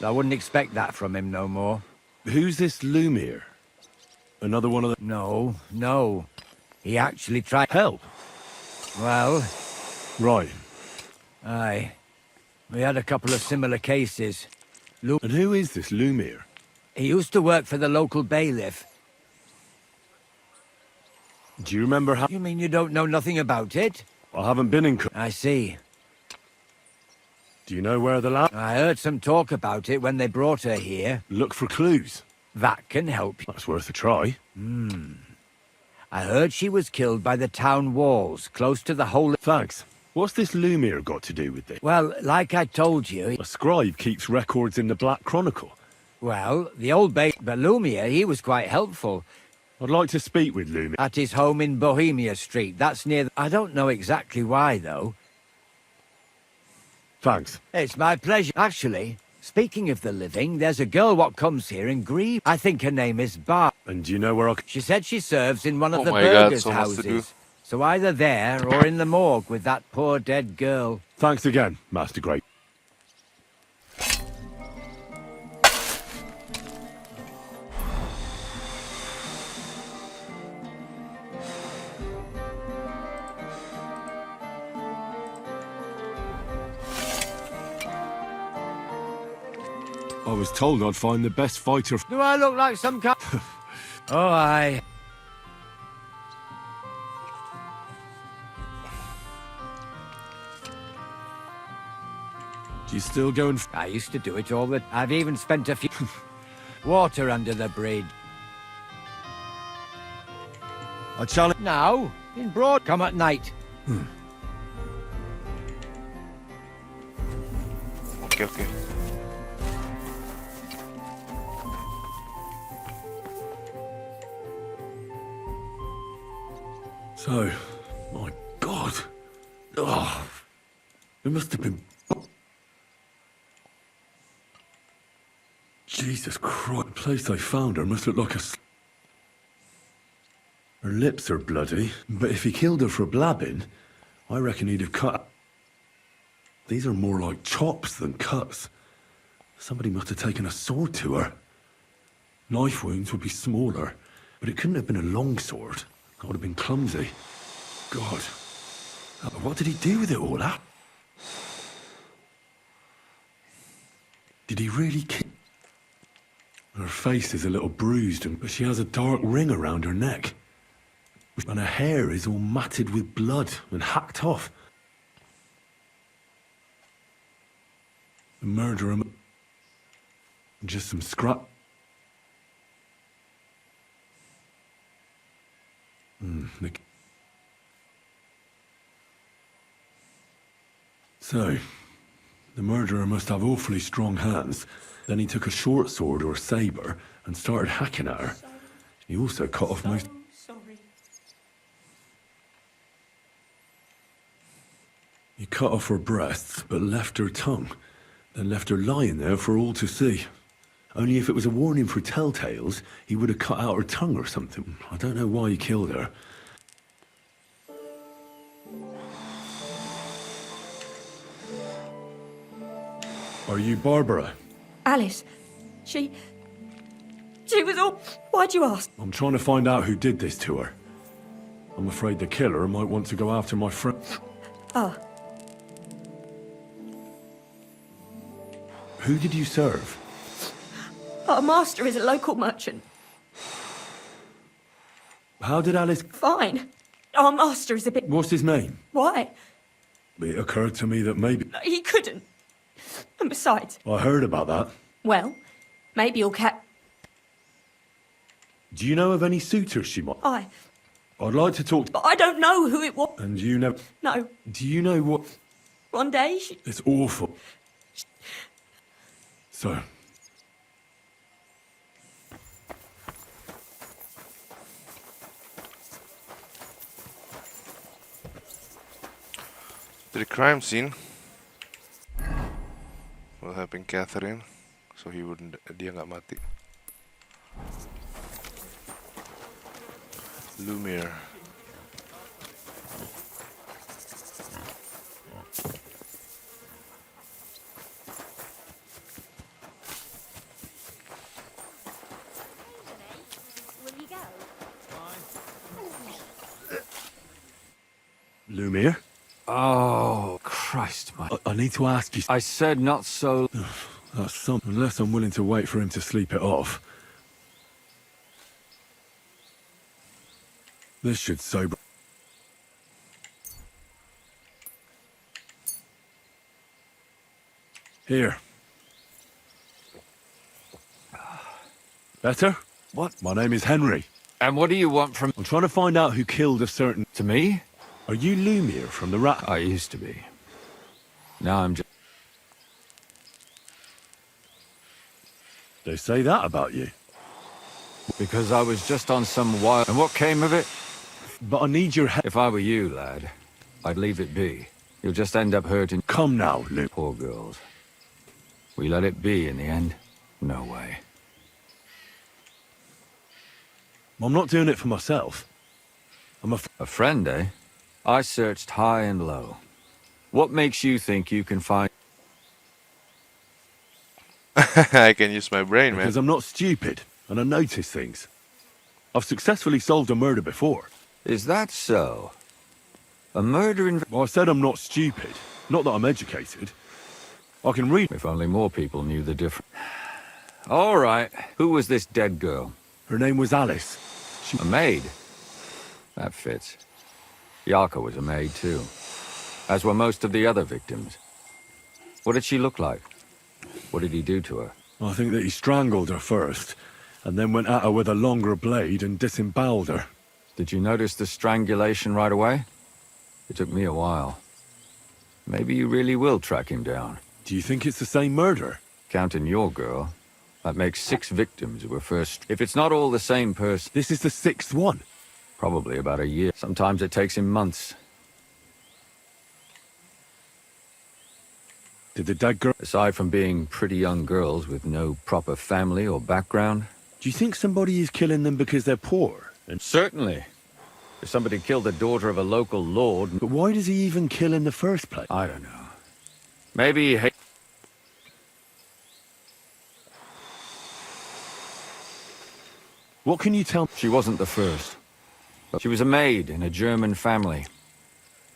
[SPEAKER 16] I wouldn't expect that from him no more.
[SPEAKER 4] Who's this Lumiere? Another one of the...
[SPEAKER 16] No. He actually tried...
[SPEAKER 4] Help?
[SPEAKER 16] Well...
[SPEAKER 4] Right.
[SPEAKER 16] Aye. We had a couple of similar cases.
[SPEAKER 4] And who is this Lumiere?
[SPEAKER 16] He used to work for the local bailiff.
[SPEAKER 4] Do you remember how...
[SPEAKER 16] You mean you don't know nothing about it?
[SPEAKER 4] I haven't been in...
[SPEAKER 16] I see.
[SPEAKER 4] Do you know where the lab...
[SPEAKER 16] I heard some talk about it when they brought her here.
[SPEAKER 4] Look for clues.
[SPEAKER 16] That can help you.
[SPEAKER 4] That's worth a try.
[SPEAKER 16] I heard she was killed by the town walls, close to the whole...
[SPEAKER 4] Thanks. What's this Lumiere got to do with this?
[SPEAKER 16] Well, like I told you...
[SPEAKER 4] A scribe keeps records in the Black Chronicle.
[SPEAKER 16] Well, the old but Lumiere, he was quite helpful.
[SPEAKER 4] I'd like to speak with Lumiere.
[SPEAKER 16] At his home in Bohemia Street. That's near... I don't know exactly why, though.
[SPEAKER 4] Thanks.
[SPEAKER 16] It's my pleasure. Actually, speaking of the living, there's a girl what comes here and grieves. I think her name is Bar.
[SPEAKER 4] And do you know where I...
[SPEAKER 16] She said she serves in one of the
[SPEAKER 1] my God,
[SPEAKER 16] burgers'
[SPEAKER 1] so much to do.
[SPEAKER 16] houses. So either there or in the morgue with that poor dead girl.
[SPEAKER 4] Thanks again, Master Great. was told I'd find the best fighter.
[SPEAKER 16] Do I look like some kind? Oh, aye.
[SPEAKER 4] Do you still go and...
[SPEAKER 16] I used to do it all the... I've even spent a few... water under the bridge.
[SPEAKER 4] I challenge...
[SPEAKER 16] Now, in broad... Come at night.
[SPEAKER 1] Oke.
[SPEAKER 4] So, my God. Oh, it must have been... Jesus Christ, the place they found her must look like a... Her lips are bloody, but if he killed her for blabbing, I reckon he'd have cut... These are more like chops than cuts. Somebody must have taken a sword to her. Knife wounds would be smaller, but it couldn't have been a long sword. That would have been clumsy. God. What did he do with it all, huh? Did he really kill... Her face is a little bruised, but she has a dark ring around her neck. And her hair is all matted with blood and hacked off. The murderer... Just some scrap... So, the murderer must have awfully strong hands. Then he took a short sword or a saber and started hacking at her. He also cut off most... He cut off her breasts, but left her tongue. Then left her lying there for all to see. Only if it was a warning for telltales, he would have cut out her tongue or something. I don't know why he killed her. Are you Barbara?
[SPEAKER 17] Alice. She was all... Why'd you ask?
[SPEAKER 4] I'm trying to find out who did this to her. I'm afraid the killer might want to go after my friend.
[SPEAKER 17] Ah.
[SPEAKER 4] Who did you serve?
[SPEAKER 17] Our master is a local merchant.
[SPEAKER 4] How did Alice...
[SPEAKER 17] Fine. Our master is a bit...
[SPEAKER 4] What's his name?
[SPEAKER 17] Why?
[SPEAKER 4] It occurred to me that maybe...
[SPEAKER 17] He couldn't. And besides...
[SPEAKER 4] I heard about that.
[SPEAKER 17] Well, maybe you'll
[SPEAKER 4] Do you know of any suitors she might...
[SPEAKER 17] I'd
[SPEAKER 4] like to talk...
[SPEAKER 17] But I don't know who it was.
[SPEAKER 4] And you never...
[SPEAKER 17] No.
[SPEAKER 4] Do you know what...
[SPEAKER 17] One day she...
[SPEAKER 4] It's awful. So...
[SPEAKER 1] To the crime scene. What happened, Catherine? So dia nggak mati. Lumiere.
[SPEAKER 4] Lumiere?
[SPEAKER 16] Oh, Christ, man.
[SPEAKER 4] I need to ask you...
[SPEAKER 16] I said not so...
[SPEAKER 4] That's something. Unless I'm willing to wait for him to sleep it off. This should sober... Here. Better?
[SPEAKER 16] What?
[SPEAKER 4] My name is Henry.
[SPEAKER 16] And what do you want from...
[SPEAKER 4] I'm trying to find out who killed a certain...
[SPEAKER 16] To me?
[SPEAKER 4] Are you Lumiere from the Rat...
[SPEAKER 16] I used to be. Now I'm just...
[SPEAKER 4] They say that about you.
[SPEAKER 16] Because I was just on some wild... And what came of it?
[SPEAKER 4] But I need your help.
[SPEAKER 16] If I were you, lad, I'd leave it be. You'll just end up hurting...
[SPEAKER 4] Come now, Luke.
[SPEAKER 16] Poor girls. We let it be in the end? No way.
[SPEAKER 4] I'm not doing it for myself. I'm
[SPEAKER 16] a friend, eh? I searched high and low. What makes you think you can find...
[SPEAKER 1] I can use my brain, man.
[SPEAKER 4] Because I'm not stupid, and I notice things. I've successfully solved a murder before.
[SPEAKER 16] Is that so? A murder in...
[SPEAKER 4] Well, I said I'm not stupid. Not that I'm educated. I can read...
[SPEAKER 16] If only more people knew the difference. All right. Who was this dead girl?
[SPEAKER 4] Her name was Alice.
[SPEAKER 16] A maid? That fits. Yarka was a maid, too. As were most of the other victims. What did she look like? What did he do to her?
[SPEAKER 4] I think that he strangled her first, and then went at her with a longer blade and disemboweled her.
[SPEAKER 16] Did you notice the strangulation right away? It took me a while. Maybe you really will track him down.
[SPEAKER 4] Do you think it's the same murder?
[SPEAKER 16] Counting your girl, that makes 6 victims who were first... If it's not all the same person...
[SPEAKER 4] This is the 6th one?
[SPEAKER 16] Probably about a year. Sometimes it takes him months.
[SPEAKER 4] Did the dead girl...
[SPEAKER 16] Aside from being pretty young girls with no proper family or background...
[SPEAKER 4] Do you think somebody is killing them because they're poor? And
[SPEAKER 16] certainly. If somebody killed the daughter of a local lord...
[SPEAKER 4] But why does he even kill in the first place?
[SPEAKER 16] I don't know. Maybe he...
[SPEAKER 4] What can you tell me?
[SPEAKER 16] She wasn't the first. But she was a maid in a German family.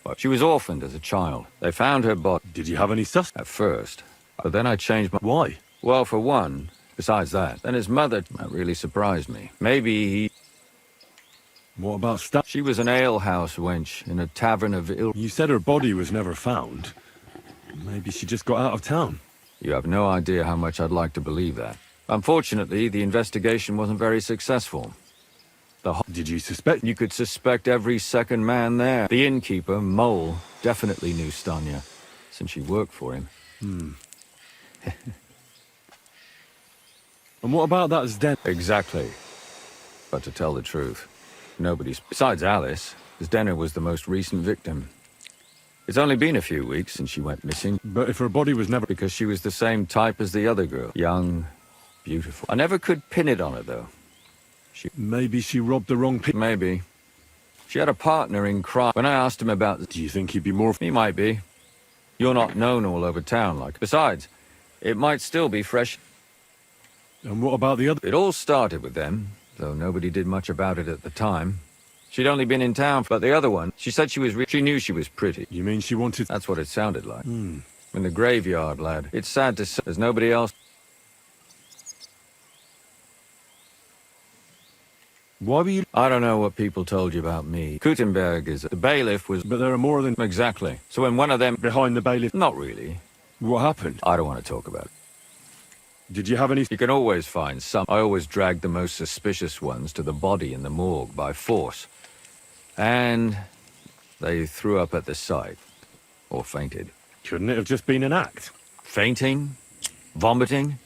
[SPEAKER 16] But she was orphaned as a child. They found her body.
[SPEAKER 4] Did you have any sus?
[SPEAKER 16] At first. But then I changed my...
[SPEAKER 4] Why?
[SPEAKER 16] Well, for one, besides that, then his mother... That really surprised me. Maybe he...
[SPEAKER 4] What about stuff?
[SPEAKER 16] She was an alehouse wench in a tavern of ill...
[SPEAKER 4] You said her body was never found. Maybe she just got out of town.
[SPEAKER 16] You have no idea how much I'd like to believe that. Unfortunately, the investigation wasn't very successful.
[SPEAKER 4] Did you suspect?
[SPEAKER 16] You could suspect every second man there. The innkeeper, Mole, definitely knew Stanya, since she worked for him.
[SPEAKER 4] And what about that Zden?
[SPEAKER 16] Exactly. But to tell the truth, nobody's... Besides Alice, Zdena was the most recent victim. It's only been a few weeks since she went missing.
[SPEAKER 4] But if her body was never...
[SPEAKER 16] Because she was the same type as the other girl. Young, beautiful. I never could pin it on her, though.
[SPEAKER 4] Maybe she robbed the wrong people.
[SPEAKER 16] Maybe. She had a partner in crime. When I asked him about...
[SPEAKER 4] Do you think he'd be more...
[SPEAKER 16] He might be. You're not known all over town, like... Besides, it might still be fresh.
[SPEAKER 4] And what about the other...
[SPEAKER 16] It all started with them, though nobody did much about it at the time. She'd only been in town, but the other one, she said she was... She knew she was pretty.
[SPEAKER 4] You mean she wanted...
[SPEAKER 16] That's what it sounded like. In the graveyard, lad. It's sad to say. There's nobody else...
[SPEAKER 4] Why were you...
[SPEAKER 16] I don't know what people told you about me. Kutenberg is... The bailiff was...
[SPEAKER 4] But there are more than...
[SPEAKER 16] Exactly. So when one of them...
[SPEAKER 4] Behind the bailiff...
[SPEAKER 16] Not really.
[SPEAKER 4] What happened?
[SPEAKER 16] I don't want to talk about it.
[SPEAKER 4] Did you have any...
[SPEAKER 16] You can always find some. I always dragged the most suspicious ones to the body in the morgue by force. And... they threw up at the sight. Or fainted.
[SPEAKER 4] Couldn't it have just been an act?
[SPEAKER 16] Fainting? Vomiting?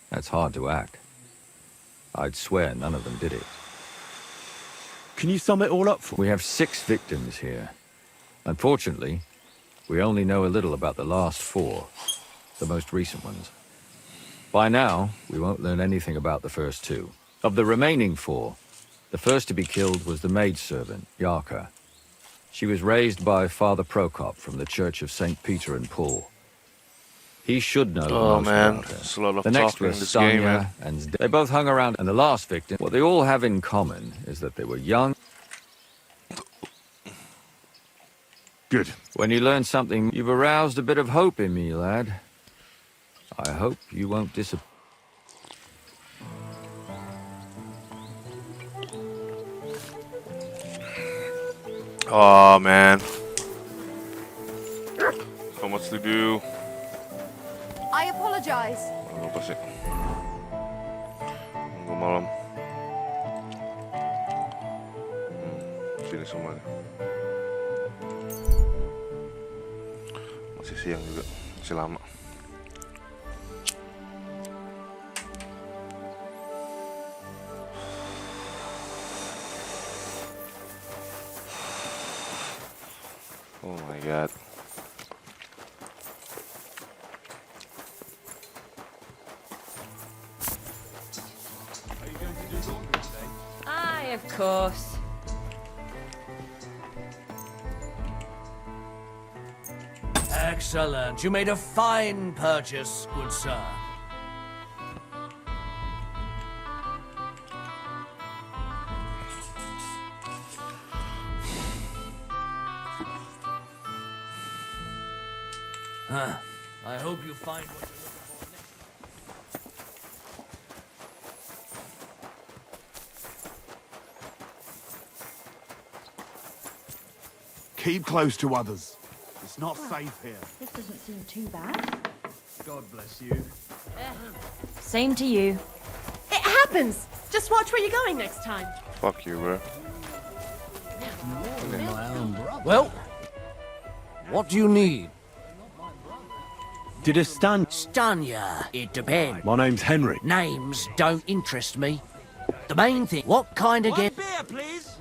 [SPEAKER 16] That's hard to act. I'd swear none of them did it.
[SPEAKER 4] Can you sum it all up for me?
[SPEAKER 16] We have 6 victims here. Unfortunately, we only know a little about the last 4, the most recent ones. By now, we won't learn anything about the first 2. Of the remaining 4, the first to be killed was the maidservant, Yarka. She was raised by Father Prokop from the Church of St. Peter and Paul. He should know
[SPEAKER 1] Oh
[SPEAKER 16] most
[SPEAKER 1] man,
[SPEAKER 16] about her.
[SPEAKER 1] there's a lot of
[SPEAKER 16] The next
[SPEAKER 1] talking in
[SPEAKER 16] was
[SPEAKER 1] this game, man.
[SPEAKER 16] Stanya, and they both hung around. And the last victim, what they all have in common is that they were young.
[SPEAKER 4] Good.
[SPEAKER 16] When you learn something, you've aroused a bit of hope in me, lad. I hope you won't disappoint.
[SPEAKER 1] Oh man. So much to do.
[SPEAKER 17] I apologize.
[SPEAKER 1] Lupa sih. Nunggu malam. Sini semuanya. Masih siang juga, masih lama. Oh my god.
[SPEAKER 17] Aye, of course.
[SPEAKER 5] Excellent. You made a fine purchase, good sir. I hope you find what you're looking for next time.
[SPEAKER 2] Keep close to others. It's not safe here.
[SPEAKER 17] This doesn't seem too bad.
[SPEAKER 2] God bless you.
[SPEAKER 17] Same to you.
[SPEAKER 18] It happens! Just watch where you're going next time.
[SPEAKER 1] Fuck you, bro.
[SPEAKER 5] Well, what do you need?
[SPEAKER 4] Did it stand?
[SPEAKER 5] Stun ya. It depends.
[SPEAKER 4] My name's Henry.
[SPEAKER 5] Names don't interest me. The main thing, what kind of get...
[SPEAKER 14] beer, please.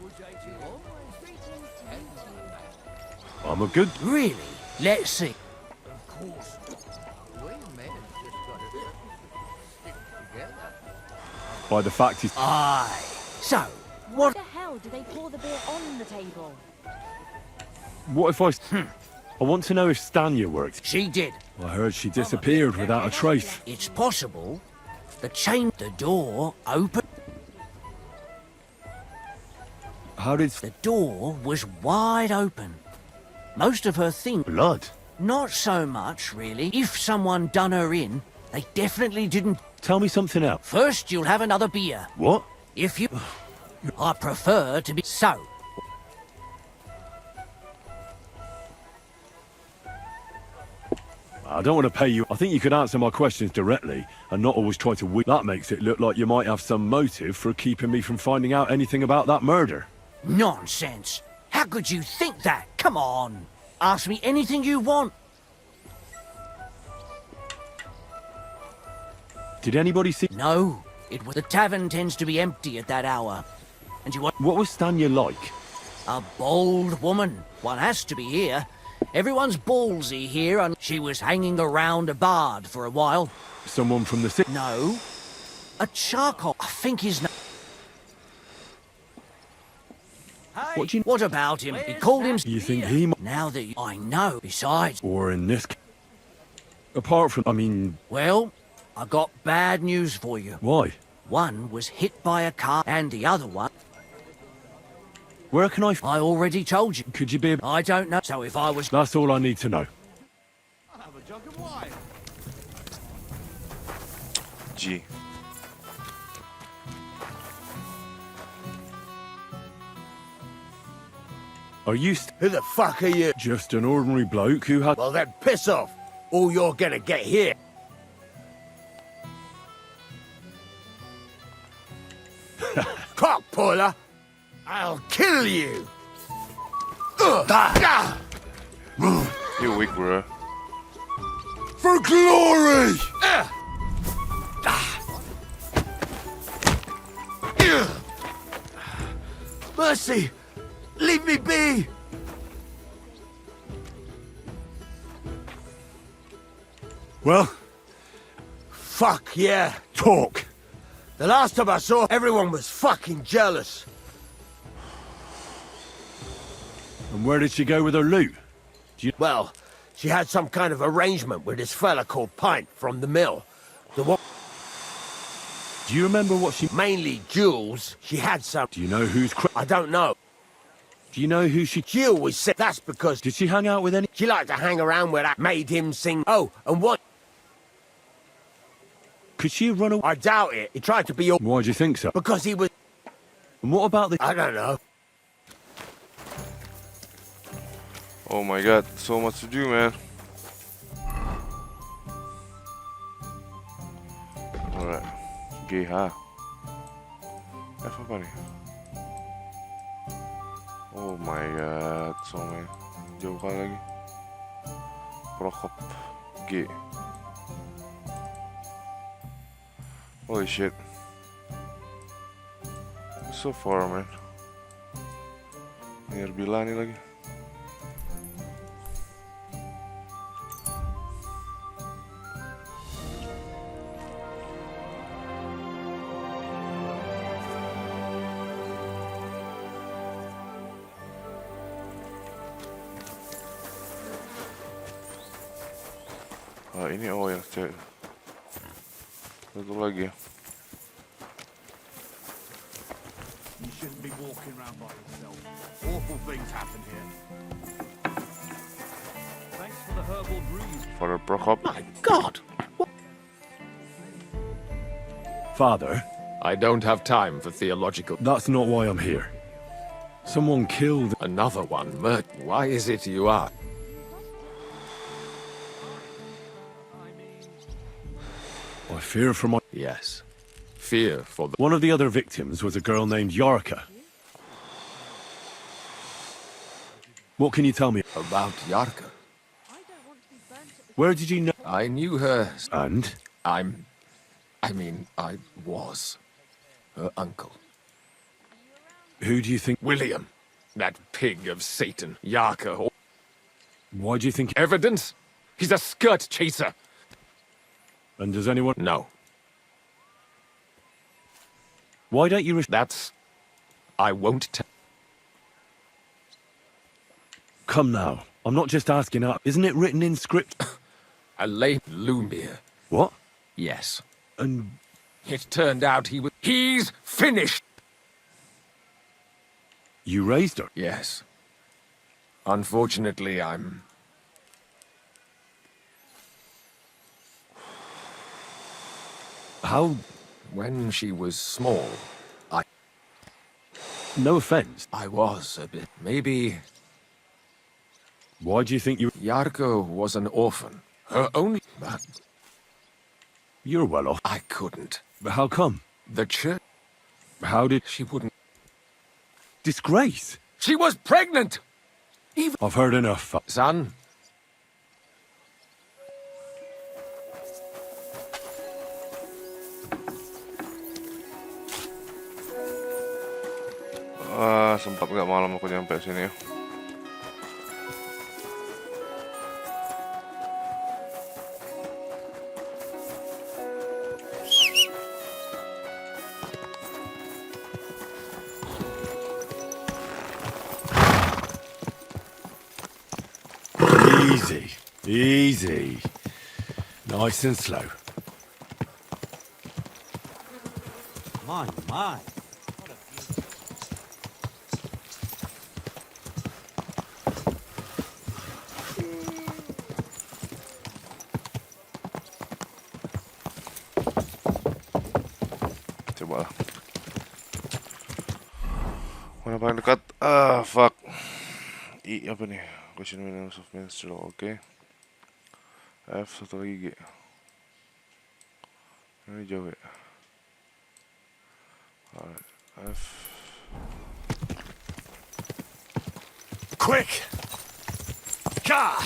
[SPEAKER 4] I'm a good...
[SPEAKER 5] Really? Let's see.
[SPEAKER 4] By the fact he's...
[SPEAKER 5] Aye. So, what...
[SPEAKER 17] the hell do they pour the beer on the table?
[SPEAKER 4] What if I... I want to know if Stanya worked.
[SPEAKER 5] She did.
[SPEAKER 4] I heard she disappeared without a trace.
[SPEAKER 5] It's possible. The door open.
[SPEAKER 4] How did...
[SPEAKER 5] The door was wide open. Most of her things...
[SPEAKER 4] Blood?
[SPEAKER 5] Not so much, really. If someone done her in, they definitely didn't...
[SPEAKER 4] Tell me something else.
[SPEAKER 5] First, you'll have another beer.
[SPEAKER 4] What?
[SPEAKER 5] If you... I prefer to be... So.
[SPEAKER 4] I don't want to pay you. I think you could answer my questions directly and not always try to... That makes it look like you might have some motive for keeping me from finding out anything about that murder.
[SPEAKER 5] Nonsense. How could you think that? Come on. Ask me anything you want.
[SPEAKER 4] Did anybody see...
[SPEAKER 5] No. The tavern tends to be empty at that hour. And you want...
[SPEAKER 4] What was Stanya like?
[SPEAKER 5] A bold woman. One has to be here. Everyone's ballsy here, and she was hanging around a bard for a while.
[SPEAKER 4] Someone from the city?
[SPEAKER 5] No. A charcoal. I think his name... What about him? He called him...
[SPEAKER 4] You think he...
[SPEAKER 5] Now that I know. Besides...
[SPEAKER 4] Or in this... Apart from... I mean...
[SPEAKER 5] Well, I got bad news for you.
[SPEAKER 4] Why?
[SPEAKER 5] One was hit by a car, and the other one...
[SPEAKER 4] Where can I...
[SPEAKER 5] I already told you.
[SPEAKER 4] Could you be...
[SPEAKER 5] I don't know. So if I was...
[SPEAKER 4] That's all I need to know.
[SPEAKER 2] I'll have a jug of wine.
[SPEAKER 1] G.
[SPEAKER 4] Are you...
[SPEAKER 6] Who the fuck are you?
[SPEAKER 4] Just an ordinary bloke who had...
[SPEAKER 6] Well, then piss off. All you're gonna get here. Cock puller. I'll kill you.
[SPEAKER 1] You weak, bro.
[SPEAKER 6] For glory. Mercy. Leave me be!
[SPEAKER 4] Well?
[SPEAKER 6] Fuck yeah.
[SPEAKER 4] Talk.
[SPEAKER 6] The last time I saw, everyone was fucking jealous.
[SPEAKER 4] And where did she go with her loot?
[SPEAKER 6] Well, she had some kind of arrangement with this fella called Pint from the mill. The one...
[SPEAKER 4] Do you remember what she...
[SPEAKER 6] Mainly jewels. She had some...
[SPEAKER 4] Do you know who's...
[SPEAKER 6] I don't know.
[SPEAKER 4] Do you know who she...
[SPEAKER 6] She always said that's because...
[SPEAKER 4] Did she hang out with any...
[SPEAKER 6] She liked to hang around with that made him sing... Oh, and what...
[SPEAKER 4] Could she have run away?
[SPEAKER 6] I doubt it. He tried to be all...
[SPEAKER 4] Why do you think so?
[SPEAKER 6] Because he was...
[SPEAKER 4] And what about the...
[SPEAKER 6] I don't know.
[SPEAKER 1] Oh my god, so much to do, man. Alright. GH. F apa nih? Oh my god, so many. Jauh kali lagi. Prokop. G. Holy shit. So far, man. Near Bilani lagi. Ah, ini oh yang cewek. Satu lagi ya.
[SPEAKER 2] You shouldn't be walking around by yourself. Awful things happen here.
[SPEAKER 14] Thanks for the herbal brew.
[SPEAKER 1] Father Prokop.
[SPEAKER 6] My God!
[SPEAKER 4] Father?
[SPEAKER 13] I don't have time for theological...
[SPEAKER 4] That's not why I'm here. Someone killed...
[SPEAKER 13] Another one, why is it you are?
[SPEAKER 4] I fear for my...
[SPEAKER 13] Yes. Fear for the...
[SPEAKER 4] One of the other victims was a girl named Yarka. What can you tell me?
[SPEAKER 13] About Yarka?
[SPEAKER 4] Where did you know?
[SPEAKER 13] I knew her...
[SPEAKER 4] And?
[SPEAKER 13] I was her uncle.
[SPEAKER 4] Who do you think...
[SPEAKER 13] William. That pig of Satan, Yarka.
[SPEAKER 4] Why do you think...
[SPEAKER 13] Evidence? He's a skirt chaser.
[SPEAKER 4] And does anyone...
[SPEAKER 13] No.
[SPEAKER 4] Why don't you...
[SPEAKER 13] That's... I won't tell...
[SPEAKER 4] Come now. I'm not just asking up. Isn't it written in script?
[SPEAKER 13] A late Lumir.
[SPEAKER 4] What?
[SPEAKER 13] Yes.
[SPEAKER 4] And...
[SPEAKER 13] It turned out he was... He's finished!
[SPEAKER 4] You raised her?
[SPEAKER 13] Yes. Unfortunately, I'm...
[SPEAKER 4] How...
[SPEAKER 13] When she was small,
[SPEAKER 4] No offense.
[SPEAKER 13] I was a bit... Maybe...
[SPEAKER 4] Why do you think you...
[SPEAKER 13] Yarko was an orphan. Her only... But
[SPEAKER 4] You're well off.
[SPEAKER 13] I couldn't.
[SPEAKER 4] But how come?
[SPEAKER 13] The church...
[SPEAKER 4] How did...
[SPEAKER 13] She wouldn't...
[SPEAKER 4] Disgrace?
[SPEAKER 13] She was pregnant! Even...
[SPEAKER 4] I've heard enough.
[SPEAKER 13] Son?
[SPEAKER 1] Sempat nggak malam aku nyampe sini ya.
[SPEAKER 4] Easy. Easy. Nice and slow.
[SPEAKER 9] My.
[SPEAKER 1] Coba lah. Mana paling dekat? Ah, fuck. Apa nih? Question Williams of Minstrel, oke. F satu lagi G. Ini jauh ya. Alright, F.
[SPEAKER 12] Quick! Ka!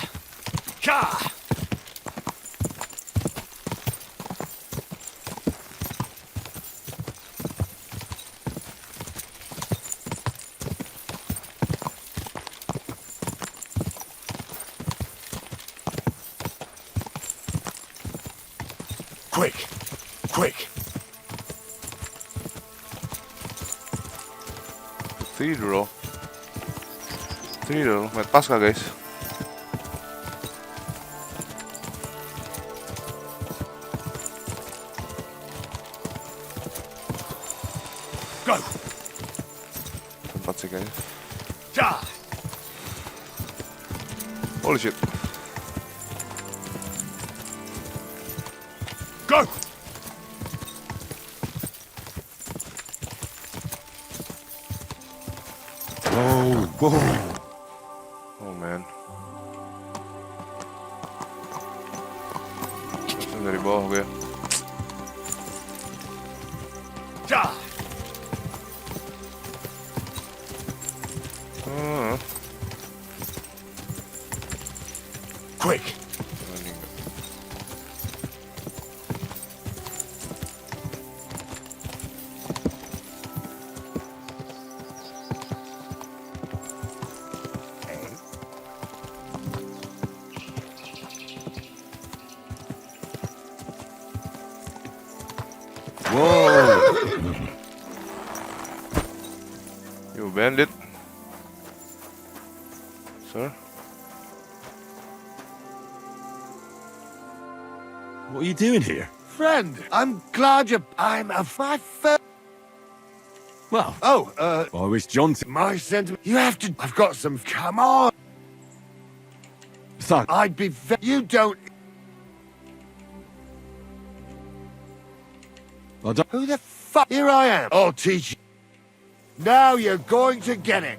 [SPEAKER 12] Quick!
[SPEAKER 1] Tidur, met pasca guys.
[SPEAKER 12] Go!
[SPEAKER 1] Tempat sih guys.
[SPEAKER 12] Ja!
[SPEAKER 1] Holy shit.
[SPEAKER 12] Go!
[SPEAKER 1] Whoa. Oh man. Langsung dari bawah gue.
[SPEAKER 12] Ja! Quick!
[SPEAKER 1] You bandit. Sir?
[SPEAKER 4] What are you doing here?
[SPEAKER 12] Friend, I'm glad you... I'm a first...
[SPEAKER 4] Well...
[SPEAKER 12] Oh,
[SPEAKER 4] I wish Johnson...
[SPEAKER 12] My sentiment... You have to... I've got some... Come on!
[SPEAKER 4] Son...
[SPEAKER 12] I'd be... You don't...
[SPEAKER 4] I don't...
[SPEAKER 12] Who the fuck? Here I am. I'll teach you. Now you're going to get it.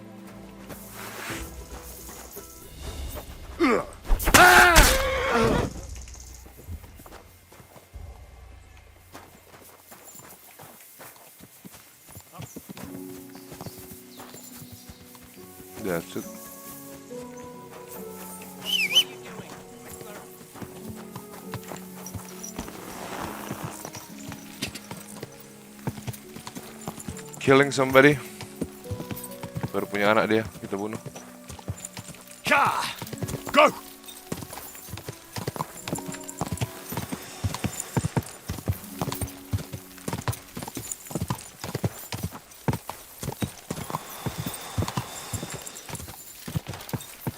[SPEAKER 1] That's it. Killing somebody. Baru punya anak dia, kita bunuh.
[SPEAKER 12] Go!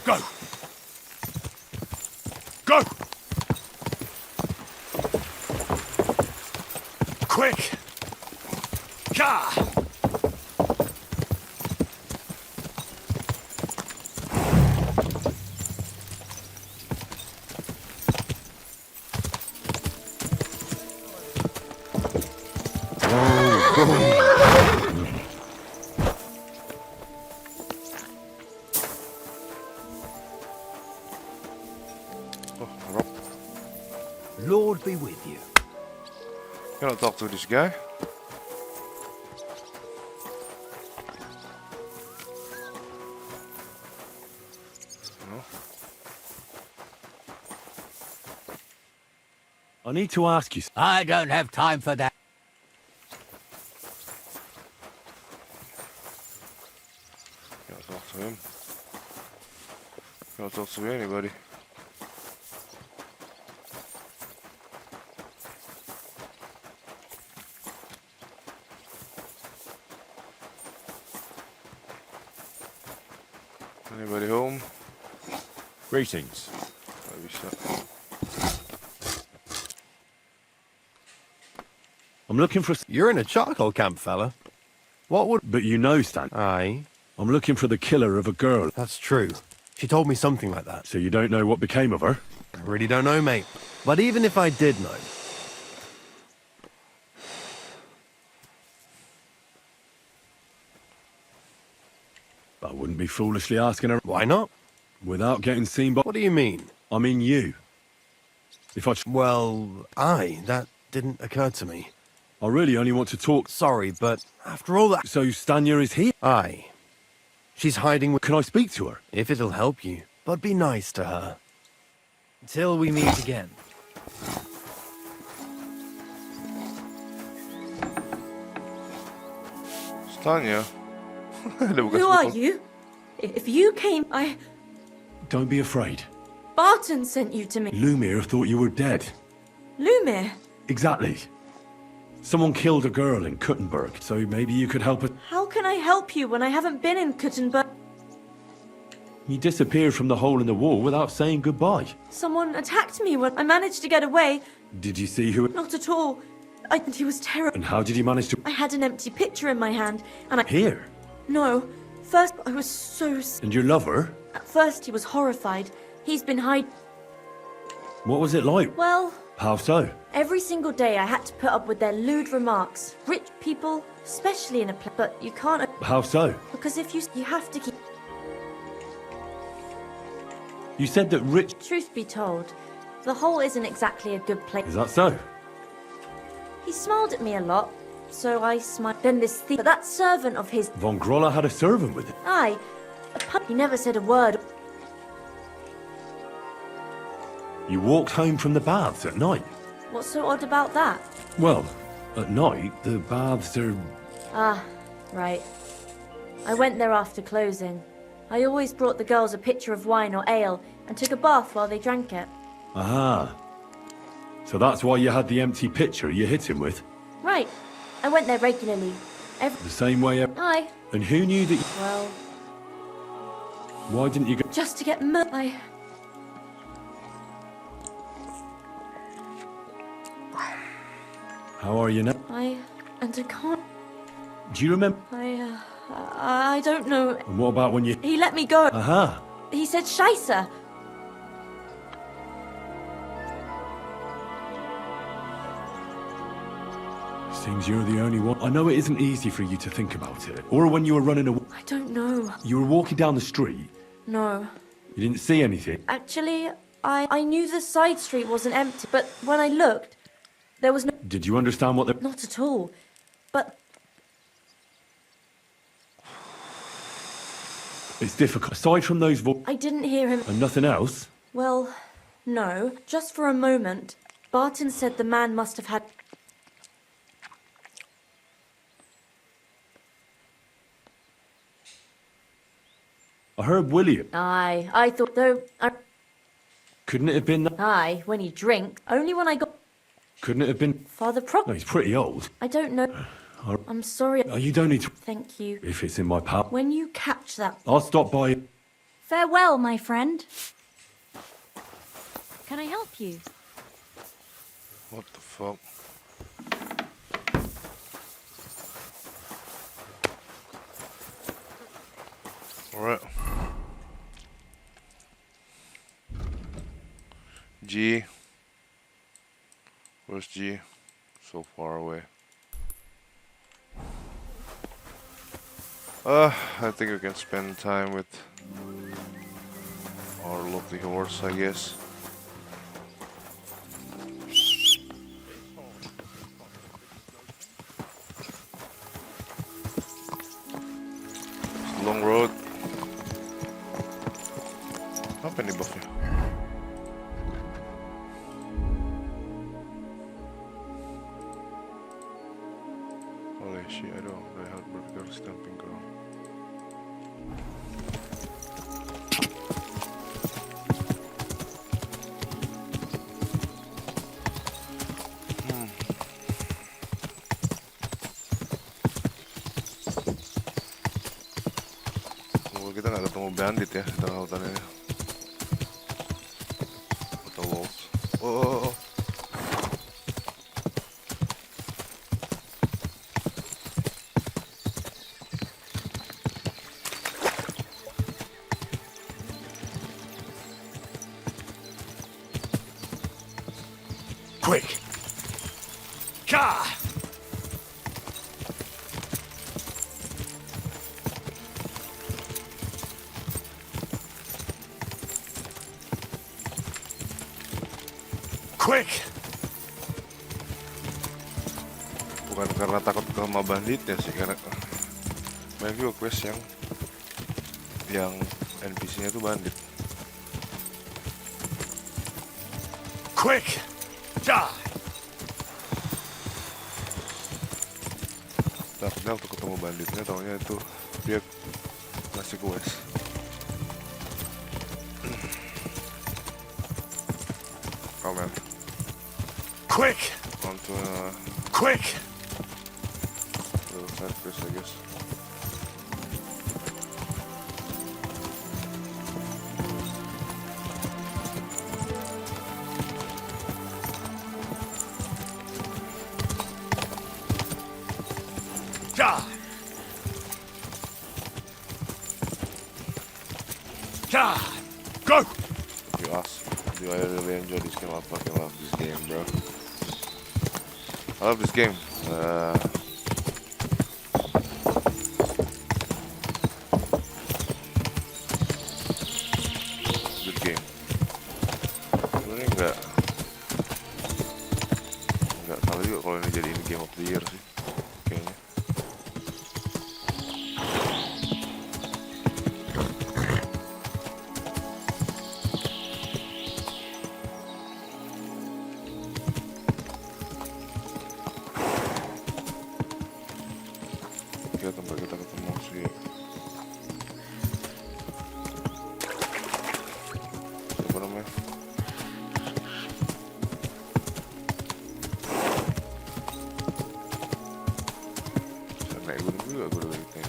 [SPEAKER 12] Go! Go! Quick! Ka!
[SPEAKER 7] Lord be with you.
[SPEAKER 1] Can I talk to this guy? No.
[SPEAKER 4] I need to ask you.
[SPEAKER 16] I don't have time for that.
[SPEAKER 1] Can I talk to him? Can I talk to anybody? Anybody home?
[SPEAKER 4] Greetings.
[SPEAKER 1] Maybe so.
[SPEAKER 4] I'm looking for.
[SPEAKER 7] You're in a charcoal camp, fella. What would...
[SPEAKER 4] But you know, Stan.
[SPEAKER 7] Aye.
[SPEAKER 4] I'm looking for the killer of a girl.
[SPEAKER 7] That's true. She told me something like that.
[SPEAKER 4] So you don't know what became of her?
[SPEAKER 7] I really don't know, mate. But even if I did know...
[SPEAKER 4] I wouldn't be foolishly asking her.
[SPEAKER 7] Why not?
[SPEAKER 4] Without getting seen by...
[SPEAKER 7] What do you mean?
[SPEAKER 4] I mean you. If I...
[SPEAKER 7] Well, that didn't occur to me.
[SPEAKER 4] I really only want to talk...
[SPEAKER 7] Sorry, but after all that...
[SPEAKER 4] So Stanya is here?
[SPEAKER 7] Aye. She's hiding with...
[SPEAKER 4] Can I speak to her?
[SPEAKER 7] If it'll help you. But be nice to her. Until we meet again.
[SPEAKER 1] Stanya?
[SPEAKER 17] Who are you? If you came,
[SPEAKER 4] Don't be afraid.
[SPEAKER 17] Barton sent you to me.
[SPEAKER 4] Lumir thought you were dead.
[SPEAKER 17] Lumir?
[SPEAKER 4] Exactly. Someone killed a girl in Kuttenberg, so maybe you could help us.
[SPEAKER 17] How can I help you when I haven't been in Kuttenberg?
[SPEAKER 4] You disappeared from the hole in the wall without saying goodbye.
[SPEAKER 17] Someone attacked me when I managed to get away.
[SPEAKER 4] Did you see who...
[SPEAKER 17] Not at all. He was terrible.
[SPEAKER 4] And how did you manage to...
[SPEAKER 17] I had an empty pitcher in my hand, and I...
[SPEAKER 4] Here?
[SPEAKER 17] No. First, I was so...
[SPEAKER 4] And your lover?
[SPEAKER 17] At first, he was horrified. He's been hiding...
[SPEAKER 4] What was it like?
[SPEAKER 17] Well...
[SPEAKER 4] How so?
[SPEAKER 17] Every single day I had to put up with their lewd remarks. Rich people, especially in a place... But you can't...
[SPEAKER 4] How so?
[SPEAKER 17] Because if you have to keep...
[SPEAKER 4] You said that rich...
[SPEAKER 17] Truth be told, the hole isn't exactly a good place.
[SPEAKER 4] Is that so?
[SPEAKER 17] He smiled at me a lot, so I smiled. Then this thief... But that servant of his...
[SPEAKER 4] Von Grolla had a servant with him.
[SPEAKER 17] Aye. He never said a word.
[SPEAKER 4] You walked home from the baths at night.
[SPEAKER 17] What's so odd about that?
[SPEAKER 4] Well, at night, the baths are...
[SPEAKER 17] Ah, right. I went there after closing. I always brought the girls a pitcher of wine or ale and took a bath while they drank it.
[SPEAKER 4] Aha. So that's why you had the empty pitcher you hit him with?
[SPEAKER 17] Right. I went there regularly.
[SPEAKER 4] The same way...
[SPEAKER 17] Aye.
[SPEAKER 4] And who knew that...
[SPEAKER 17] Well...
[SPEAKER 4] Why didn't you go...
[SPEAKER 17] Just to get
[SPEAKER 4] How are you now?
[SPEAKER 17] And I can't...
[SPEAKER 4] Do you remember?
[SPEAKER 17] I don't know.
[SPEAKER 4] And what about when you...
[SPEAKER 17] He let me go.
[SPEAKER 4] Aha.
[SPEAKER 17] He said Scheisse.
[SPEAKER 4] Seems you're the only one. I know it isn't easy for you to think about it. Or when you were running away.
[SPEAKER 17] I don't know.
[SPEAKER 4] You were walking down the street.
[SPEAKER 17] No.
[SPEAKER 4] You didn't see anything?
[SPEAKER 17] Actually, I knew the side street wasn't empty, but when I looked, there was no...
[SPEAKER 4] Did you understand what the...
[SPEAKER 17] Not at all. But
[SPEAKER 4] It's difficult. Aside from those
[SPEAKER 17] I didn't hear him.
[SPEAKER 4] and nothing else?
[SPEAKER 17] Well, no. Just for a moment. Barton said the man must have had...
[SPEAKER 4] I heard William.
[SPEAKER 17] Aye, I thought though...
[SPEAKER 4] Couldn't it have been that?
[SPEAKER 17] Aye, when he drinks. Only when I got...
[SPEAKER 4] Couldn't it have been...
[SPEAKER 17] Father Prop...
[SPEAKER 4] No, he's pretty old.
[SPEAKER 17] I don't know. I'm sorry.
[SPEAKER 4] You don't need to...
[SPEAKER 17] Thank you.
[SPEAKER 4] If it's in my power.
[SPEAKER 17] When you catch that...
[SPEAKER 4] I'll stop by...
[SPEAKER 19] Farewell, my friend. Can I help you?
[SPEAKER 1] What the fuck? Alright. G. Where's G? So far away. I think we can spend time with our lovely horse, I guess. It's a long road. Apa nih buffnya? Holy shit, I don't know how vertical stamping go. Kita nggak ketemu bandit ya di tengah hutan ini. Atau wolves. Oh.
[SPEAKER 12] Quick! Ka! Quick!
[SPEAKER 1] Bukan karena takut sama banditnya sih, karena banyak juga quest yang NPC-nya itu bandit.
[SPEAKER 12] Quick! Die!
[SPEAKER 1] Takutnya waktu ketemu banditnya, taunya itu dia ngasih quest. Oh man.
[SPEAKER 12] Quick!
[SPEAKER 1] On to
[SPEAKER 12] Quick!
[SPEAKER 1] little side quest, I guess.
[SPEAKER 12] Die! Die! Go!
[SPEAKER 1] Do I really enjoy this game? I fucking love this game, bro. I love this game. Good game. Sebenarnya nggak salah juga kalau ini jadiin game of the year sih, kayaknya. Tempat kita ketemu sih siapa namanya, bisa naik gunung juga gue udah gitu ya.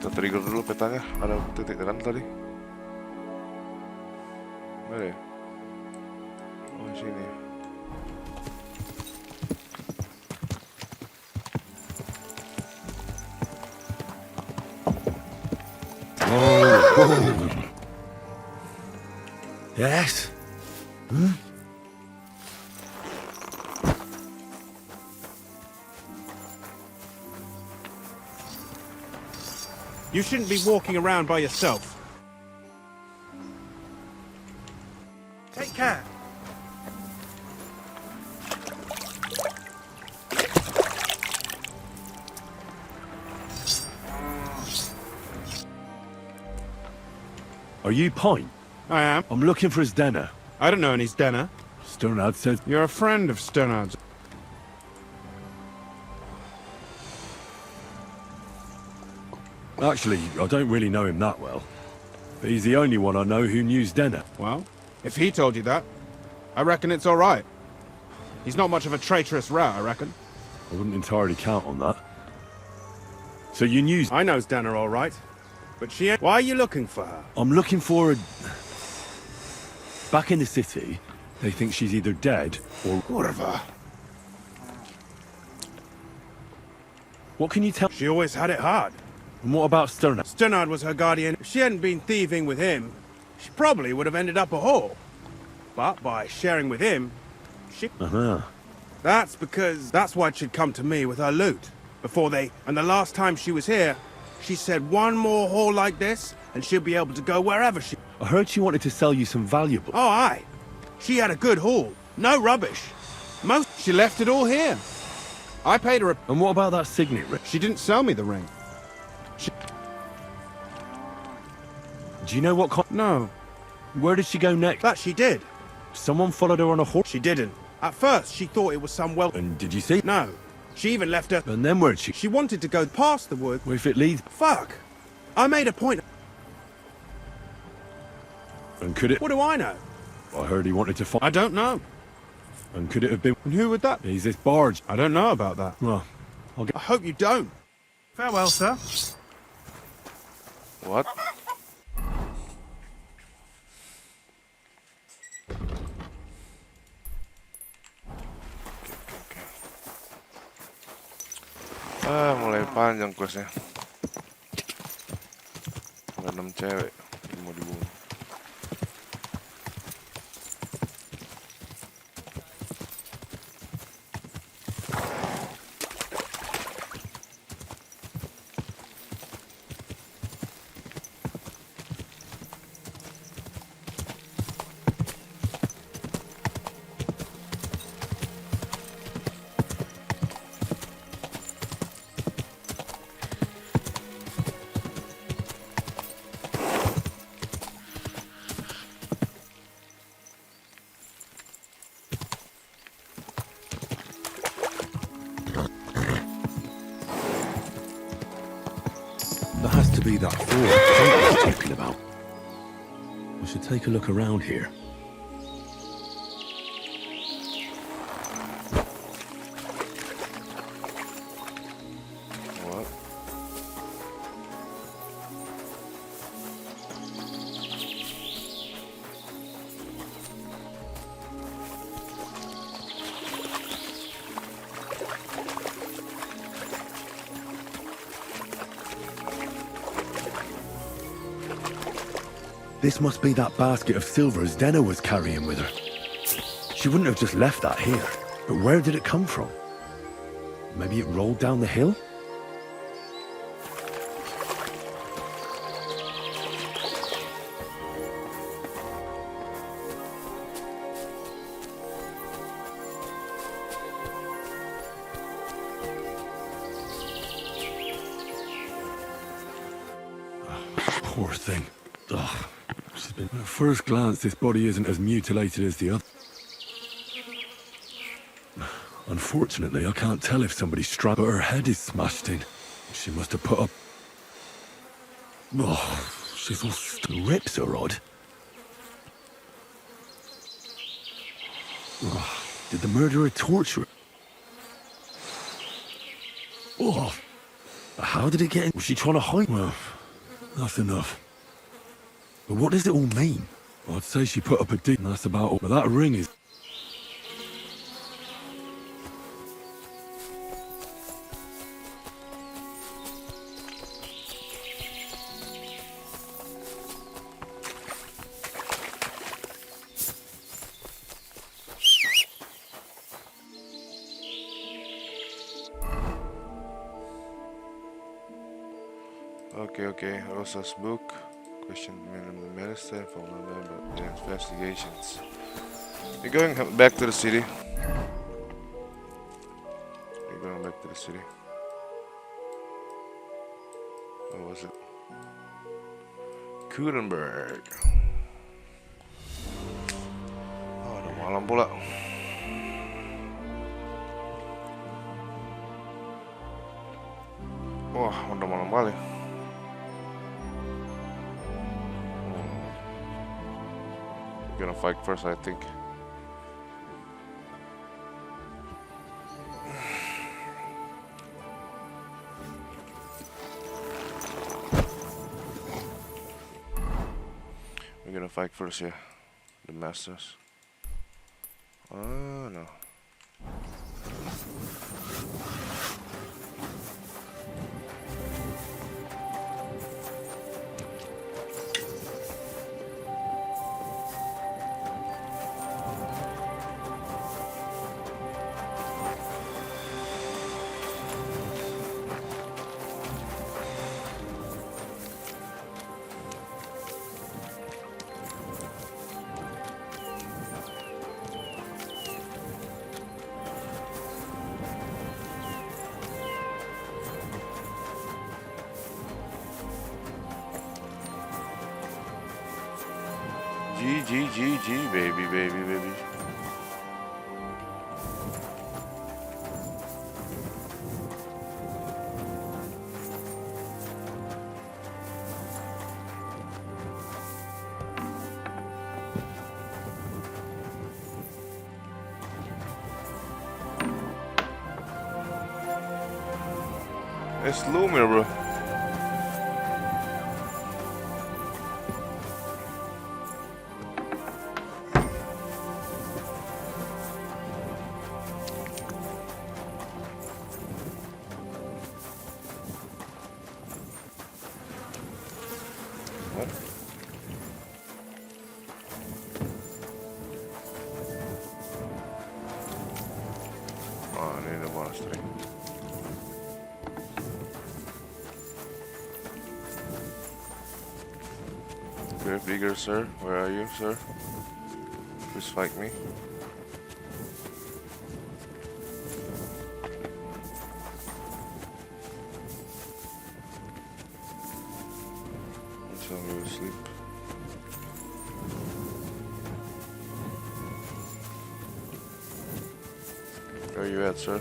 [SPEAKER 1] Kita trigger dulu petanya, ada titik kan tadi? Mana ya? Oh di sini.
[SPEAKER 4] Yes? Hmm?
[SPEAKER 14] You shouldn't be walking around by yourself.
[SPEAKER 12] Take care.
[SPEAKER 4] Are you Pine?
[SPEAKER 14] I am.
[SPEAKER 4] I'm looking for his dinner.
[SPEAKER 14] I don't know any Stenner.
[SPEAKER 4] Sternad says...
[SPEAKER 14] You're a friend of Sternard's.
[SPEAKER 4] Actually, I don't really know him that well. But he's the only one I know who knew Denner.
[SPEAKER 14] Well, if he told you that, I reckon it's all right. He's not much of a traitorous rat, I reckon.
[SPEAKER 4] I wouldn't entirely count on that. So you knew...
[SPEAKER 14] I know Stenner all right. But she ain't... Why are you looking for her?
[SPEAKER 4] I'm looking for a... Back in the city, they think she's either dead or...
[SPEAKER 14] Kurva.
[SPEAKER 4] What can you tell...
[SPEAKER 14] She always had it hard.
[SPEAKER 4] And what about Sternard?
[SPEAKER 14] Sternard was her guardian. If she hadn't been thieving with him, she probably would have ended up a whore. But by sharing with him, she...
[SPEAKER 4] Uh-huh.
[SPEAKER 14] That's because... That's why she'd come to me with her loot. Before they... And the last time she was here, she said one more whore like this, and she'll be able to go wherever she...
[SPEAKER 4] I heard she wanted to sell you some valuables.
[SPEAKER 14] Oh, aye. She had a good haul. No rubbish. Most... She left it all here. I paid her a...
[SPEAKER 4] And what about that signet ring?
[SPEAKER 14] She didn't sell me the ring.
[SPEAKER 4] Do you know what
[SPEAKER 14] No.
[SPEAKER 4] Where did she go next?
[SPEAKER 14] That she did.
[SPEAKER 4] Someone followed her on a horse?
[SPEAKER 14] She didn't. At first, she thought it was some
[SPEAKER 4] And did you see?
[SPEAKER 14] No. She even left her...
[SPEAKER 4] And then where'd she...
[SPEAKER 14] She wanted to go past the wood.
[SPEAKER 4] Well, if it leads...
[SPEAKER 14] Fuck. I made a point.
[SPEAKER 4] And could it...
[SPEAKER 14] What do I know?
[SPEAKER 4] I heard he wanted to find...
[SPEAKER 14] I don't know.
[SPEAKER 4] And could it have been...
[SPEAKER 14] And who would that be?
[SPEAKER 4] He's this barge.
[SPEAKER 14] I don't know about that.
[SPEAKER 4] Well, I'll get...
[SPEAKER 14] I hope you don't. Farewell, sir.
[SPEAKER 1] What? Mulai panjang questnya. Ada 6 cewek yang mau dibunuh.
[SPEAKER 4] There has to be that fort I was talking about. I should take a look around here.
[SPEAKER 1] What?
[SPEAKER 4] This must be that basket of silver Denner was carrying with her. She wouldn't have just left that here. But where did it come from? Maybe it rolled down the hill? Poor thing. Ugh. At first glance, this body isn't as mutilated as the other. Unfortunately, I can't tell if somebody struck, but her head is smashed in. She must have put up... Oh, she's all... Rips are odd. Oh, did the murderer torture her? Oh, how did it get in? Was she trying to hide? Well, that's enough. But what does it all mean? Well, I'd say she put up a dig, and that's about all. But that ring is...
[SPEAKER 1] Okay. Rosa's book. Question the minister from the investigations. We're going back to the city. What was it? Kurenberg. Oh, udah malam pula. Wah, udah malam kali. We're gonna fight first, I think. We're gonna fight first, yeah. The masters. Oh no. G, baby. It's Lumia, bro. Oh, I need a monastery. Okay, bigger, sir. Where are you, sir? Please fight me. Tell me to sleep. Where are you at, sir?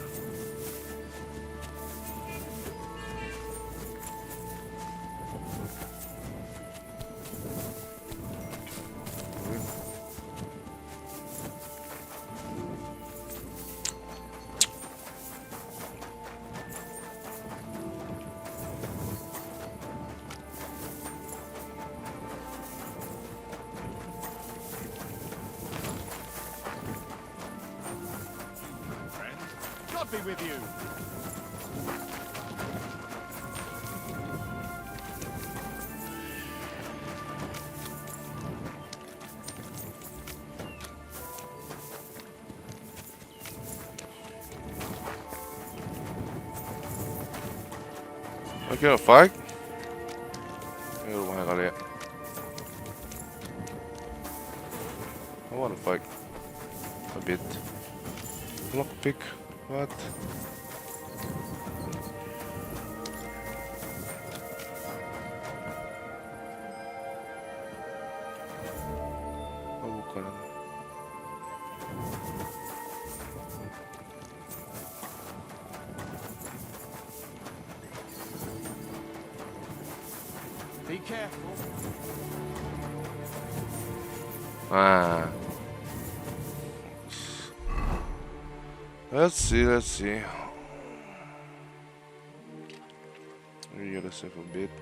[SPEAKER 2] God be with you.
[SPEAKER 1] Okay, a fight? Ini rumahnya kali ya. I wanna fight a bit. Lockpick. What? Oh, bukan.
[SPEAKER 2] Be careful.
[SPEAKER 1] Ah. Let's see. We gotta save a bit.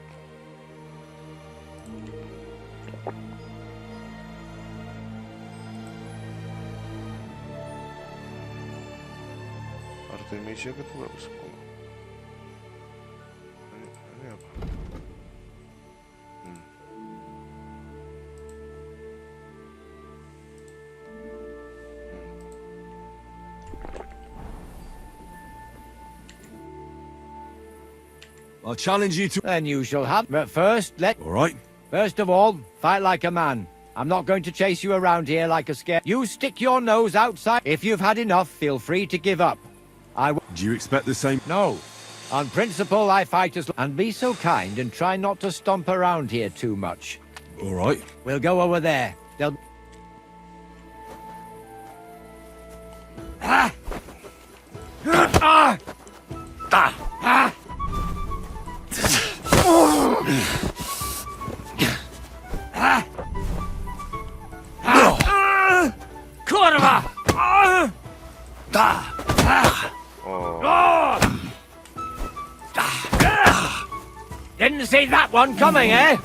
[SPEAKER 1] Artemisia ke berapa 10? Ini apa?
[SPEAKER 12] I'll challenge you to...
[SPEAKER 16] Then you shall have... But first,
[SPEAKER 12] All right.
[SPEAKER 16] First of all, fight like a man. I'm not going to chase you around here like a scare. You stick your nose outside. If you've had enough, feel free to give up.
[SPEAKER 12] Do you expect the same?
[SPEAKER 16] No. On principle, I fight as... And be so kind and try not to stomp around here too much.
[SPEAKER 12] All right.
[SPEAKER 16] We'll go over there. They'll... Ah! Ah! Ah! Ah! Kurwa! Didn't see that one coming, eh?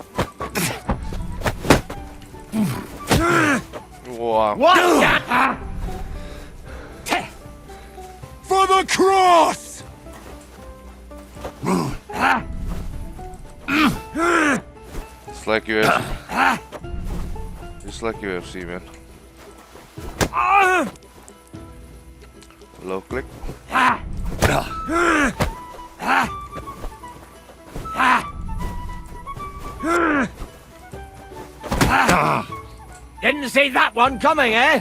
[SPEAKER 1] Wow.
[SPEAKER 16] What?
[SPEAKER 12] For the cross!
[SPEAKER 1] It's like UFC. It's like UFC, man. Low click.
[SPEAKER 16] Didn't see that one coming, eh?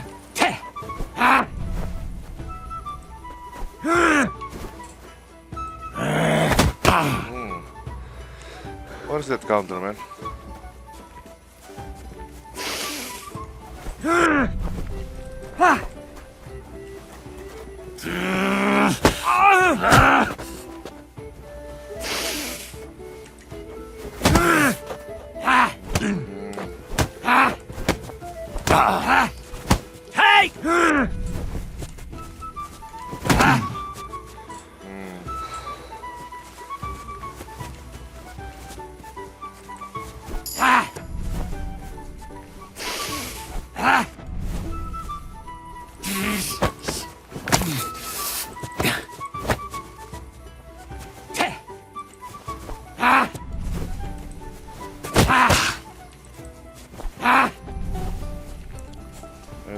[SPEAKER 1] What is that counter, man?
[SPEAKER 16] Hey!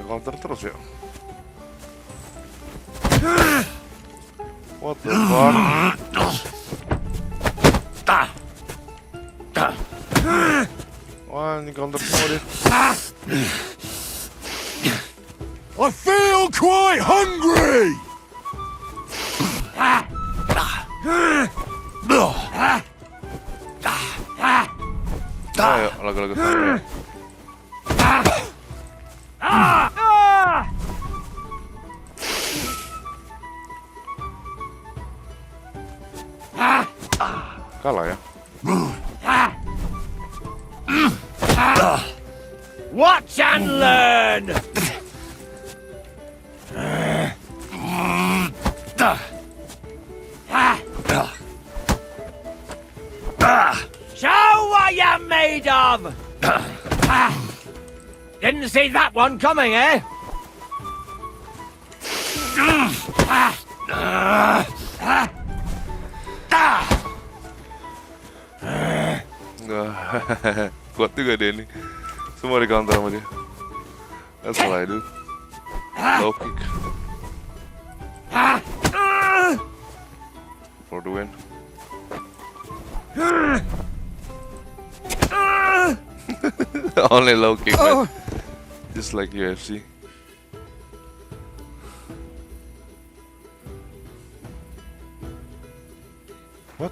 [SPEAKER 1] Counter terus ya. What the fuck? Wah, ini counter semua dia.
[SPEAKER 12] I feel quite hungry!
[SPEAKER 1] Ayo, lagu-lagu santai. Kalah ya.
[SPEAKER 16] Watch and learn! Show what you're made of! Didn't see that one coming, eh?
[SPEAKER 1] Kuat juga dia nih. Semua di counter sama dia. That's what I do. Low kick. For the win. Only low kick, man. Just like UFC. What?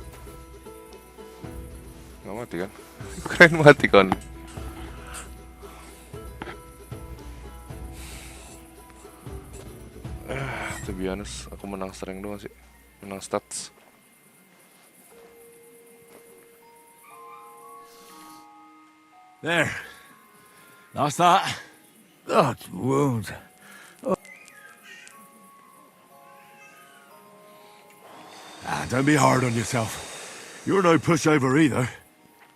[SPEAKER 1] Nggak mati kan? Keren mati kan? To be honest, aku menang strength doang sih. Menang stats.
[SPEAKER 12] There. That's that. That wound. Don't be hard on yourself. You're no pushover either.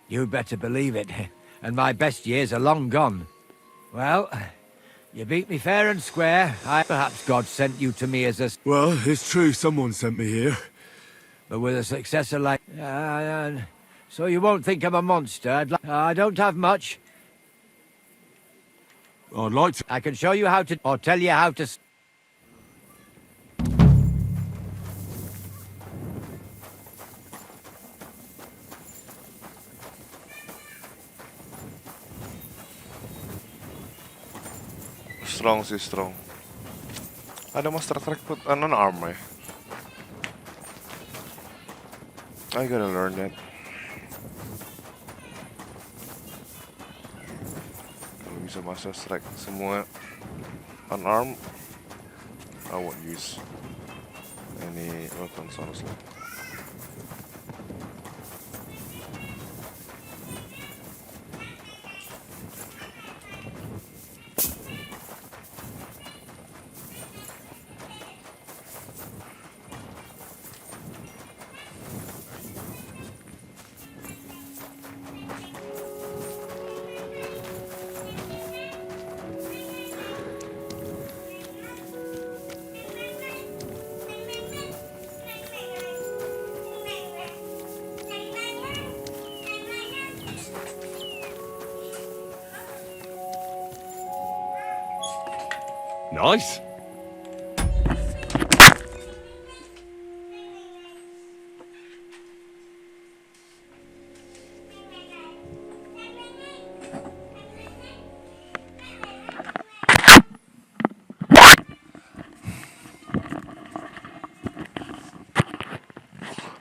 [SPEAKER 16] You better believe it. And my best years are long gone. Well, you beat me fair and square. Perhaps God sent you to me as a...
[SPEAKER 12] Well, it's true someone sent me here.
[SPEAKER 16] But with a successor like... so you won't think I'm a monster. I don't have much.
[SPEAKER 12] I'd like to...
[SPEAKER 16] I can show you how to... Or tell you how to...
[SPEAKER 1] Strong sih, strong. Ada master track put non-arm ya. I gotta learn that. Kalau bisa master strike semua unarmed, I won't use any weapons honestly.
[SPEAKER 4] Nice.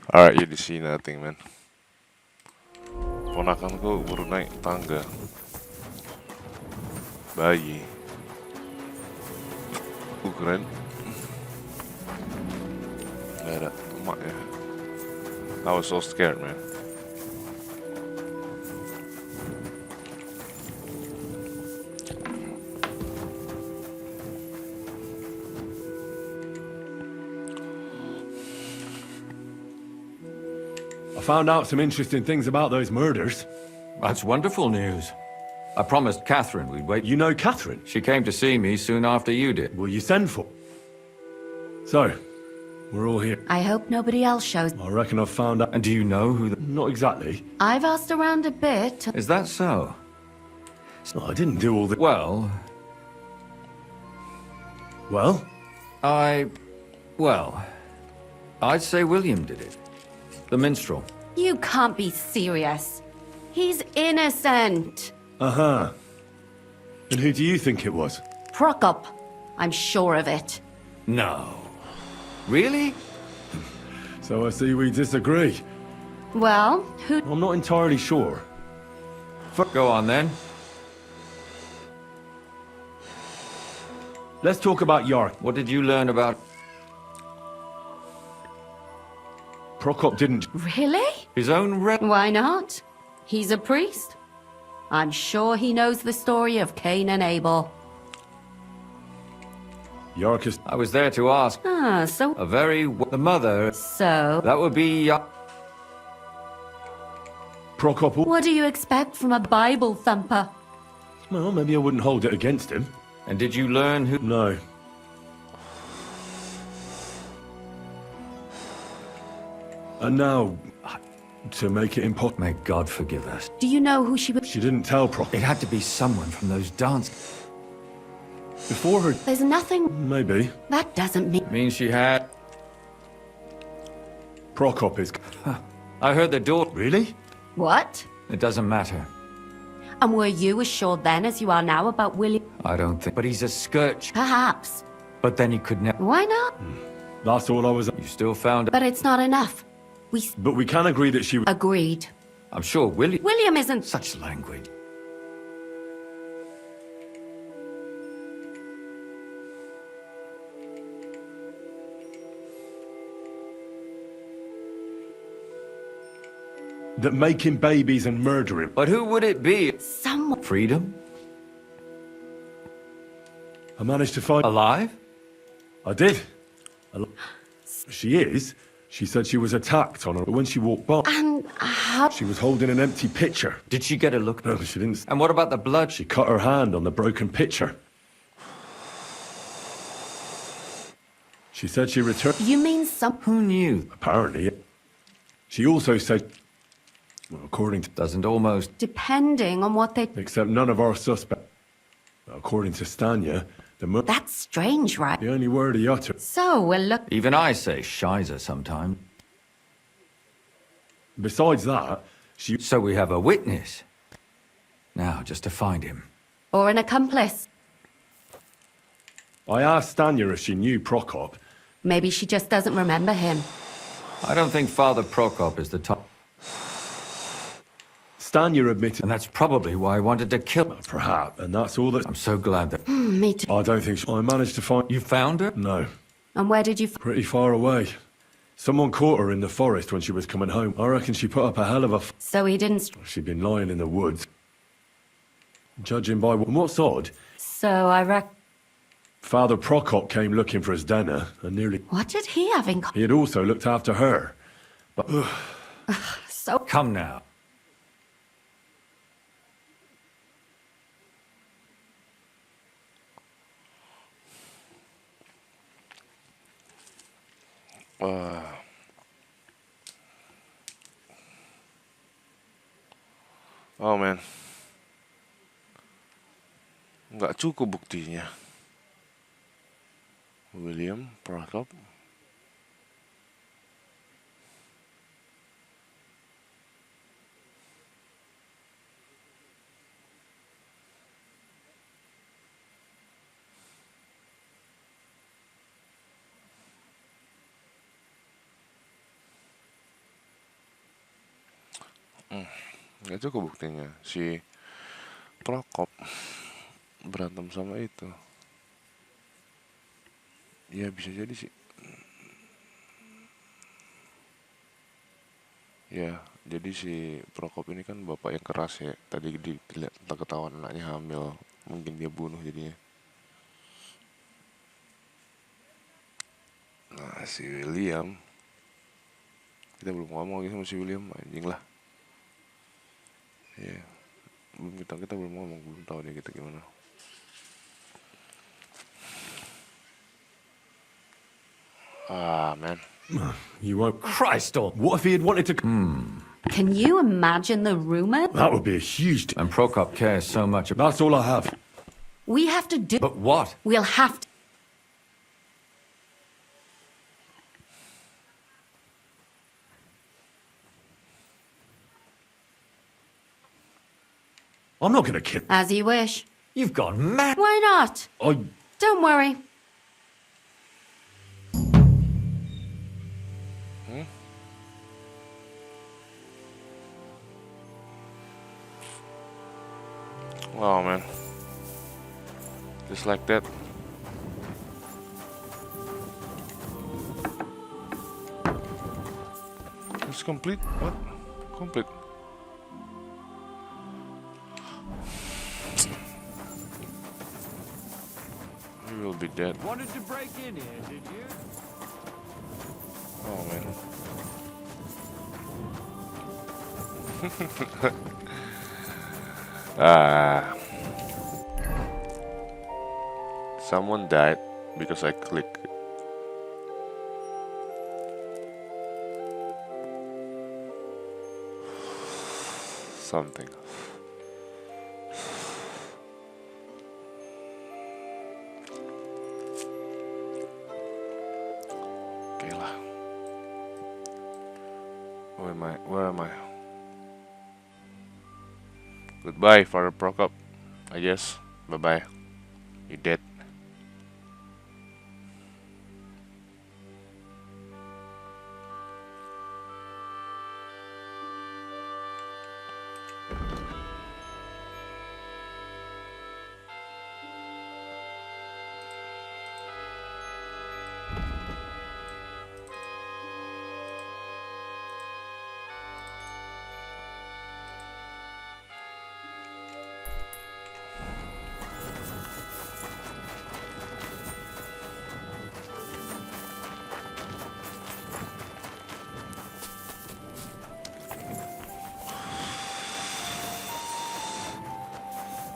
[SPEAKER 1] Alright, you see nothing, man. Ponakanku baru naik tangga. Bayi. Keren. Gak ada emak ya. I was so scared, man.
[SPEAKER 4] I found out some interesting things about those murders.
[SPEAKER 20] That's wonderful news. I promised Catherine we'd wait.
[SPEAKER 4] You know Catherine?
[SPEAKER 20] She came to see me soon after you did.
[SPEAKER 4] Will you send for? So, we're all here.
[SPEAKER 15] I hope nobody else shows.
[SPEAKER 4] I reckon I've found out.
[SPEAKER 20] And do you know who the...
[SPEAKER 4] Not exactly.
[SPEAKER 15] I've asked around a bit.
[SPEAKER 20] Is that so?
[SPEAKER 4] No, I didn't do all the...
[SPEAKER 20] Well...
[SPEAKER 4] Well?
[SPEAKER 20] Well... I'd say William did it. The minstrel.
[SPEAKER 15] You can't be serious. He's innocent.
[SPEAKER 4] Uh-huh. And who do you think it was?
[SPEAKER 15] Prokop. I'm sure of it.
[SPEAKER 20] No. Really?
[SPEAKER 4] So I see we disagree.
[SPEAKER 15] Well, who...
[SPEAKER 4] I'm not entirely sure.
[SPEAKER 20] Go on then.
[SPEAKER 4] Let's talk about Yark.
[SPEAKER 20] What did you learn about...
[SPEAKER 4] Prokop didn't...
[SPEAKER 15] Really?
[SPEAKER 20] His own
[SPEAKER 15] Why not? He's a priest. I'm sure he knows the story of Cain and Abel.
[SPEAKER 4] Yark is...
[SPEAKER 20] I was there to ask.
[SPEAKER 15] Ah, so...
[SPEAKER 20] A very... The mother...
[SPEAKER 15] So...
[SPEAKER 20] That would be...
[SPEAKER 4] Prokop...
[SPEAKER 15] What do you expect from a Bible thumper?
[SPEAKER 4] Well, maybe I wouldn't hold it against him.
[SPEAKER 20] And did you learn who...
[SPEAKER 4] No. And now, to make it impossible...
[SPEAKER 20] May God forgive us.
[SPEAKER 15] Do you know who she was?
[SPEAKER 4] She didn't tell Prokop.
[SPEAKER 20] It had to be someone from those dances.
[SPEAKER 4] Before her...
[SPEAKER 15] There's nothing...
[SPEAKER 4] Maybe.
[SPEAKER 15] That doesn't mean...
[SPEAKER 20] Means she had...
[SPEAKER 4] Prokop is...
[SPEAKER 20] I heard the door...
[SPEAKER 4] Really?
[SPEAKER 15] What?
[SPEAKER 20] It doesn't matter.
[SPEAKER 15] And were you as sure then as you are now about William?
[SPEAKER 20] I don't think... But he's a scourge.
[SPEAKER 15] Perhaps.
[SPEAKER 20] But then he could never...
[SPEAKER 15] Why not?
[SPEAKER 4] That's all I was...
[SPEAKER 20] You still found...
[SPEAKER 15] But it's not enough.
[SPEAKER 4] But we can agree that she...
[SPEAKER 15] Agreed.
[SPEAKER 20] I'm sure William...
[SPEAKER 15] William isn't...
[SPEAKER 20] Such language.
[SPEAKER 4] That making babies and murdering...
[SPEAKER 20] But who would it be?
[SPEAKER 15] Someone...
[SPEAKER 20] Freedom?
[SPEAKER 4] I managed to find...
[SPEAKER 20] Alive?
[SPEAKER 4] I did. She is. She said she was attacked on her when she walked by.
[SPEAKER 15] And how...
[SPEAKER 4] She was holding an empty pitcher.
[SPEAKER 20] Did she get a look?
[SPEAKER 4] No, she didn't.
[SPEAKER 20] And what about the blood?
[SPEAKER 4] She cut her hand on the broken pitcher. She said she returned...
[SPEAKER 15] You mean some...
[SPEAKER 20] Who knew?
[SPEAKER 4] Apparently. She also said... Well, according to...
[SPEAKER 20] Doesn't almost...
[SPEAKER 15] Depending on what they...
[SPEAKER 4] Except none of our suspects... According to Stanya, the...
[SPEAKER 15] That's strange, right?
[SPEAKER 4] The only word he uttered...
[SPEAKER 15] So, we'll look...
[SPEAKER 20] Even I say shizer sometimes.
[SPEAKER 4] Besides that, she...
[SPEAKER 20] So we have a witness. Now, just to find him.
[SPEAKER 15] Or an accomplice.
[SPEAKER 4] I asked Stanya if she knew Prokop.
[SPEAKER 15] Maybe she just doesn't remember him.
[SPEAKER 20] I don't think Father Prokop is the top.
[SPEAKER 4] Stanya admitted...
[SPEAKER 20] And that's probably why I wanted to kill her.
[SPEAKER 4] Perhaps, and that's all that...
[SPEAKER 20] I'm so glad that...
[SPEAKER 15] Me too.
[SPEAKER 4] I don't think I managed to find...
[SPEAKER 20] You found her?
[SPEAKER 4] No.
[SPEAKER 15] And where did you...
[SPEAKER 4] Pretty far away. Someone caught her in the forest when she was coming home. I reckon she put up a hell of a...
[SPEAKER 15] So he didn't...
[SPEAKER 4] She'd been lying in the woods. Judging by... What's odd?
[SPEAKER 15] So I reckon...
[SPEAKER 4] Father Prokop came looking for his dinner and nearly...
[SPEAKER 15] What did he have in common?
[SPEAKER 4] He had also looked after her. But...
[SPEAKER 15] So...
[SPEAKER 20] Come now.
[SPEAKER 1] Oh man, nggak cukup buktinya. William Prokop. Nggak cukup buktinya si Prokop berantem sama itu. Ya bisa jadi sih. Ya jadi si Prokop ini kan bapak yang keras ya. Tadi dilihat ketahuan anaknya hamil, mungkin dia bunuh jadinya. Nah si William, kita belum ngomong lagi sama si William, anjing lah. Ya, kita belum ngomong, belum tahu dia kita gimana. Ah, man.
[SPEAKER 4] You won't...
[SPEAKER 20] Christ, or...
[SPEAKER 4] What if he had wanted to...
[SPEAKER 15] Can you imagine the rumor?
[SPEAKER 4] That would be a huge...
[SPEAKER 20] And Prokop cares so much about...
[SPEAKER 4] That's all I have.
[SPEAKER 15] We have to do...
[SPEAKER 20] But what?
[SPEAKER 15] We'll have to...
[SPEAKER 4] I'm not gonna kill...
[SPEAKER 15] As you wish.
[SPEAKER 20] You've gone mad.
[SPEAKER 15] Why not? Don't worry.
[SPEAKER 1] Wow, man. Just like that. It's complete. What? Complete. You will be dead.
[SPEAKER 14] Wanted to break in here, did you?
[SPEAKER 1] Oh, man. Someone died because I clicked it. Something. Okay lah. Where am I? Goodbye, Father Prokop. I guess. Bye-bye. You're dead.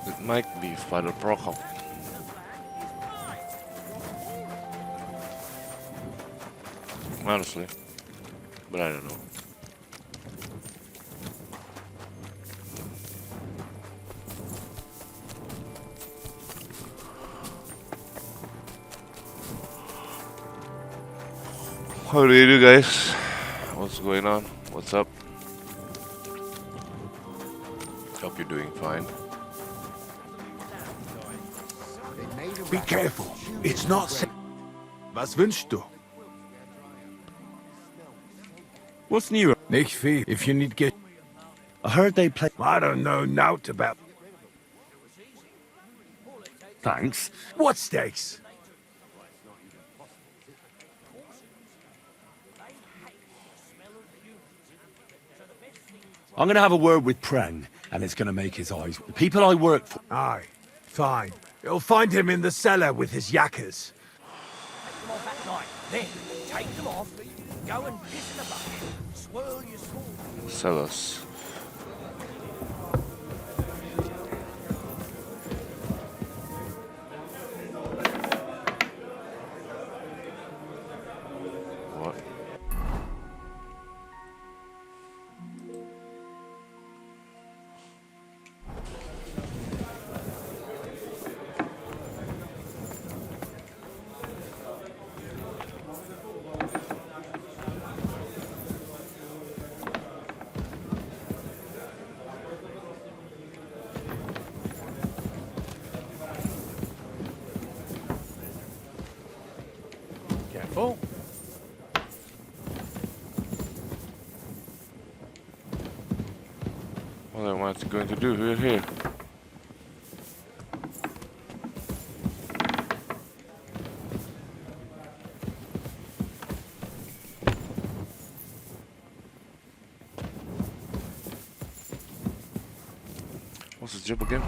[SPEAKER 1] It might be Father Prokop. Honestly, but I don't know. How do you do, guys? What's going on? What's up? Hope you're doing fine.
[SPEAKER 2] They made a Be careful. It's not safe. Was wünschst du?
[SPEAKER 12] What's new?
[SPEAKER 2] Nicht viel. If you need get...
[SPEAKER 12] I heard they play...
[SPEAKER 2] I don't know naught about...
[SPEAKER 12] Thanks.
[SPEAKER 2] What's this?
[SPEAKER 12] I'm gonna have a word with Preng, and it's gonna make his eyes... The people I work for...
[SPEAKER 2] Aye, fine. You'll find him in the cellar with his yakkers.
[SPEAKER 5] Take them off at night. Then, take them off, go and piss in the bucket, swirl your sword.
[SPEAKER 1] Cellars. What?
[SPEAKER 14] Careful.
[SPEAKER 1] Well, then what's it going to do here? What's his job again?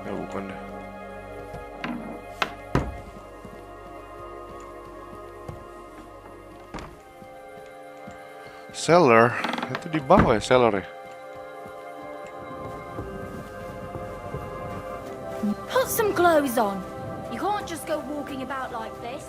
[SPEAKER 1] Ya bukan deh. Cellar? Itu di bawah ya cellar ya?
[SPEAKER 19] Put some clothes on. You can't just go walking about like this.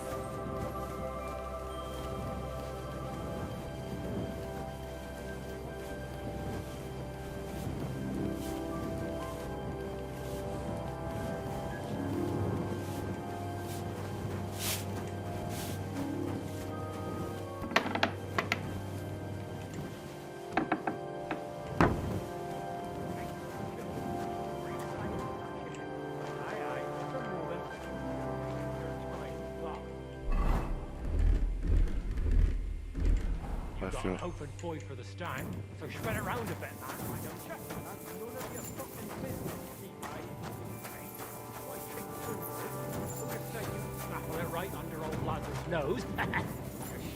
[SPEAKER 1] feel.
[SPEAKER 14] Hoping boy for the stand, so spread it round a bit, man. Why don't you? That's none of your fucking business, right? nose.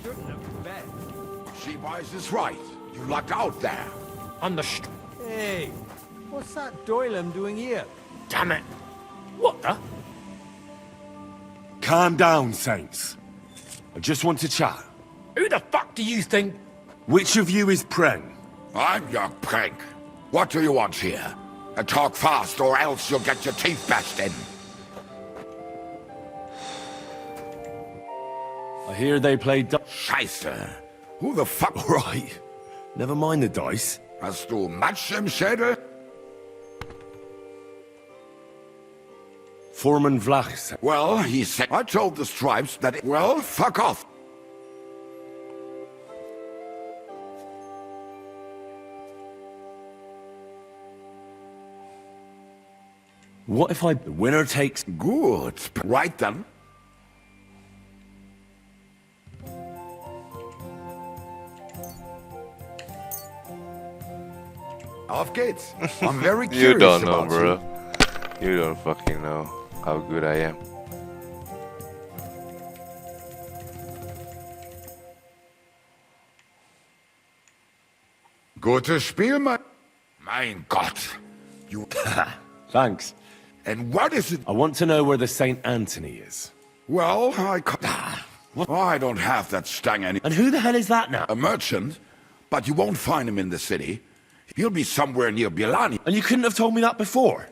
[SPEAKER 14] Shouldn't have bet.
[SPEAKER 21] She-Wise is right. You lucked out there.
[SPEAKER 14] On the
[SPEAKER 12] Hey, what's that Doylem doing here?
[SPEAKER 14] Damn it. What the?
[SPEAKER 4] Calm down, Saints. I just want to chat.
[SPEAKER 14] Who the fuck do you think?
[SPEAKER 4] Which of you is Pren?
[SPEAKER 21] I'm your prank. What do you want here? And talk fast, or else you'll get your teeth bashed in.
[SPEAKER 4] I hear they play
[SPEAKER 21] Scheiße. Who the fuck?
[SPEAKER 4] All right. Never mind the dice.
[SPEAKER 21] Hast du Matsch im Schädel?
[SPEAKER 4] Foreman Vlach said.
[SPEAKER 21] Well, he said... I told the Stripes that... Well, fuck off.
[SPEAKER 4] What if the winner takes...
[SPEAKER 21] Good. Right then. Auf geht's. I'm very curious
[SPEAKER 1] You don't know,
[SPEAKER 21] about
[SPEAKER 1] bro. You don't fucking know how good I am.
[SPEAKER 21] Gutes Spiel, mein Gott. You...
[SPEAKER 4] Thanks.
[SPEAKER 21] And what is it?
[SPEAKER 4] I want to know where the St. Anthony is.
[SPEAKER 21] Well, I don't have that stang any...
[SPEAKER 4] And who the hell is that now?
[SPEAKER 21] A merchant, but you won't find him in the city. He'll be somewhere near Bilani.
[SPEAKER 4] And you couldn't have told me that before.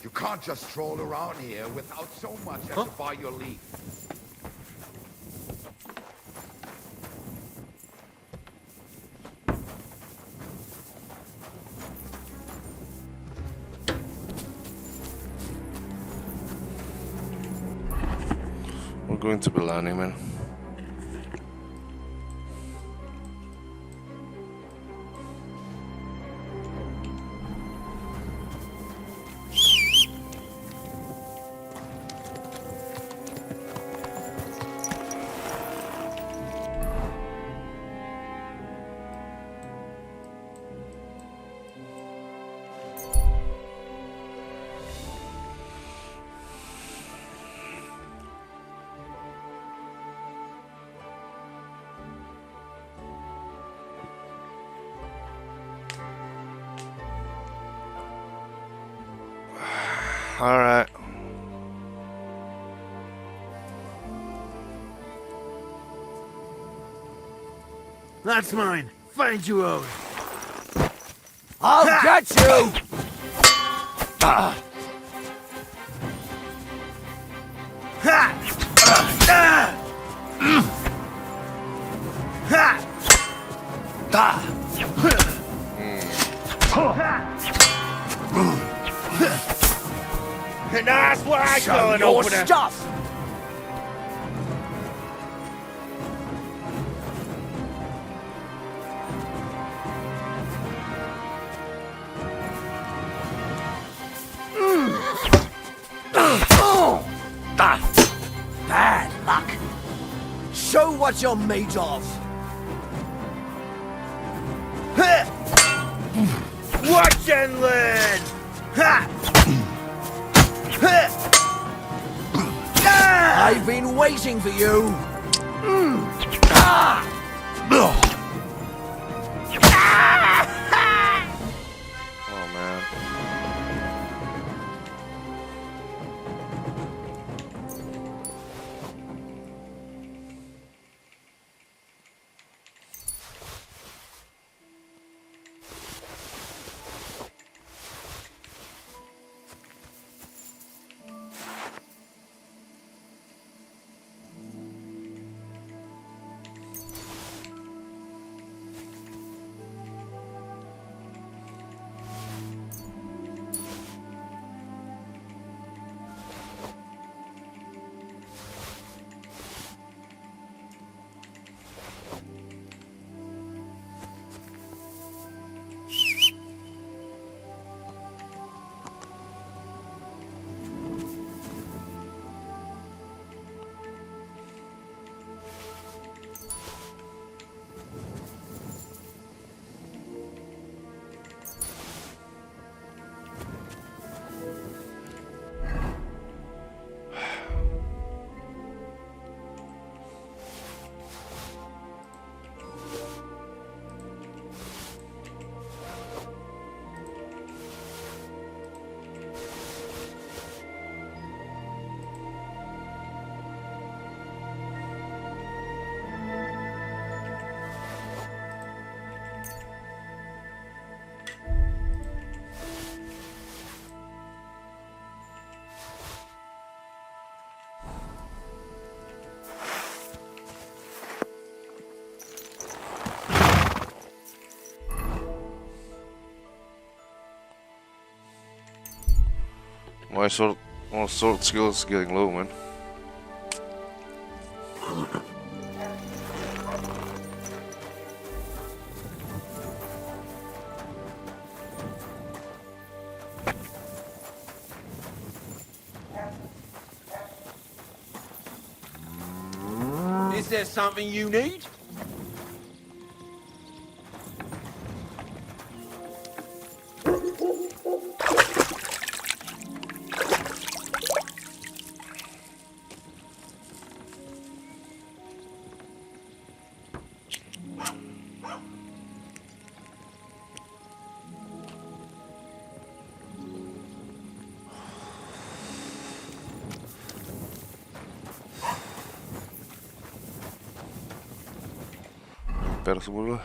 [SPEAKER 21] You can't just stroll around here without so much as by your leave.
[SPEAKER 1] We're going to Bilani, man. All right.
[SPEAKER 6] That's mine. Find you out.
[SPEAKER 5] I'll get you!
[SPEAKER 6] Ha!
[SPEAKER 5] And that's where I go and open it. Stuff! Bad luck. Show what you're made of. Watch and learn. I've been waiting for you.
[SPEAKER 1] Oh man. My sword skill is getting low, man.
[SPEAKER 6] Is there something you need?
[SPEAKER 1] Pers mulu.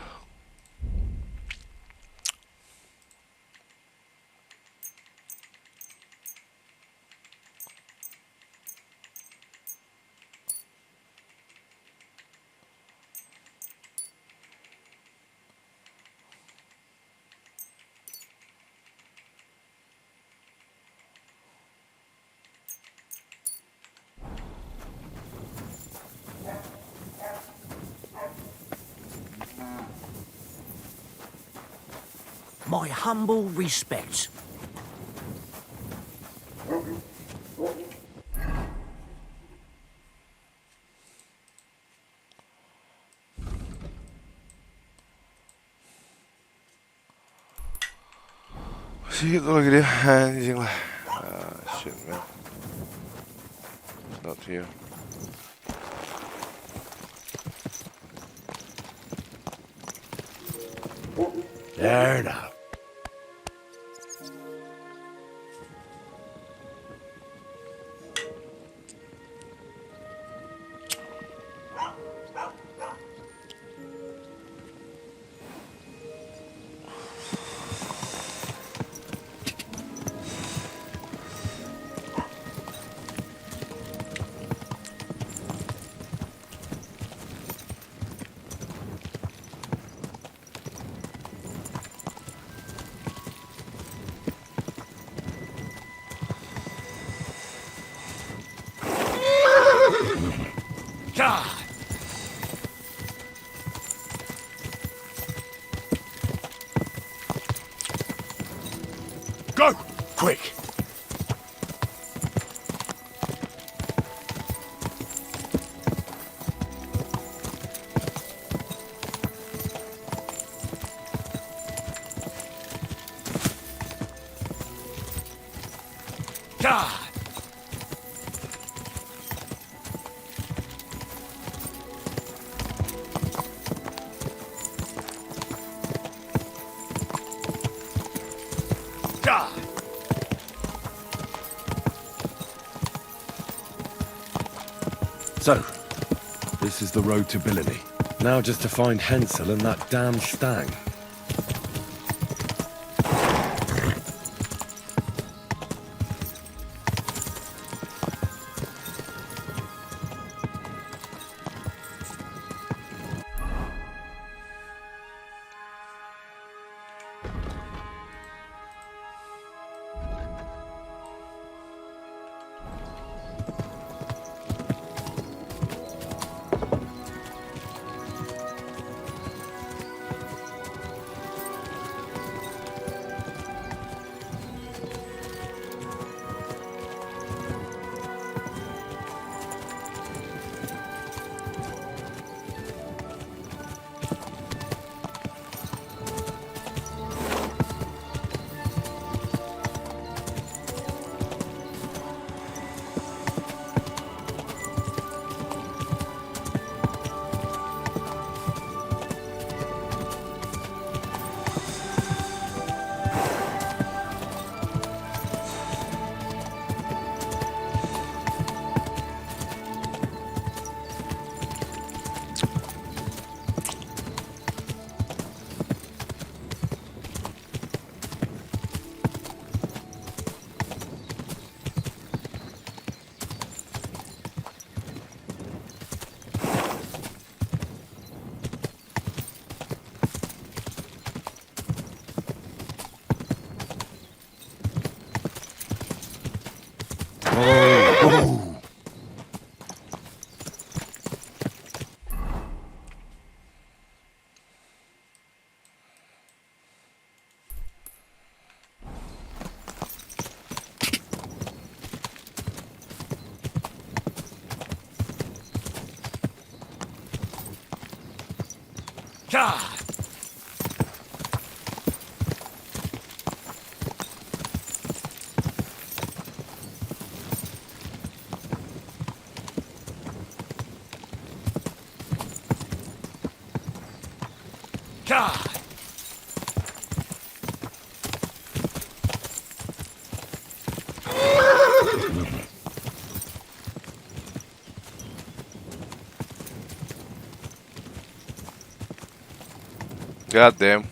[SPEAKER 5] My humble respects.
[SPEAKER 1] Segitu lagi dia, anjing lah. Shit, man. It's not here.
[SPEAKER 4] There now. Go! Quick! God! So, this is the road to Billiny. Now just to find Hensel and that damn stag.
[SPEAKER 1] God damn.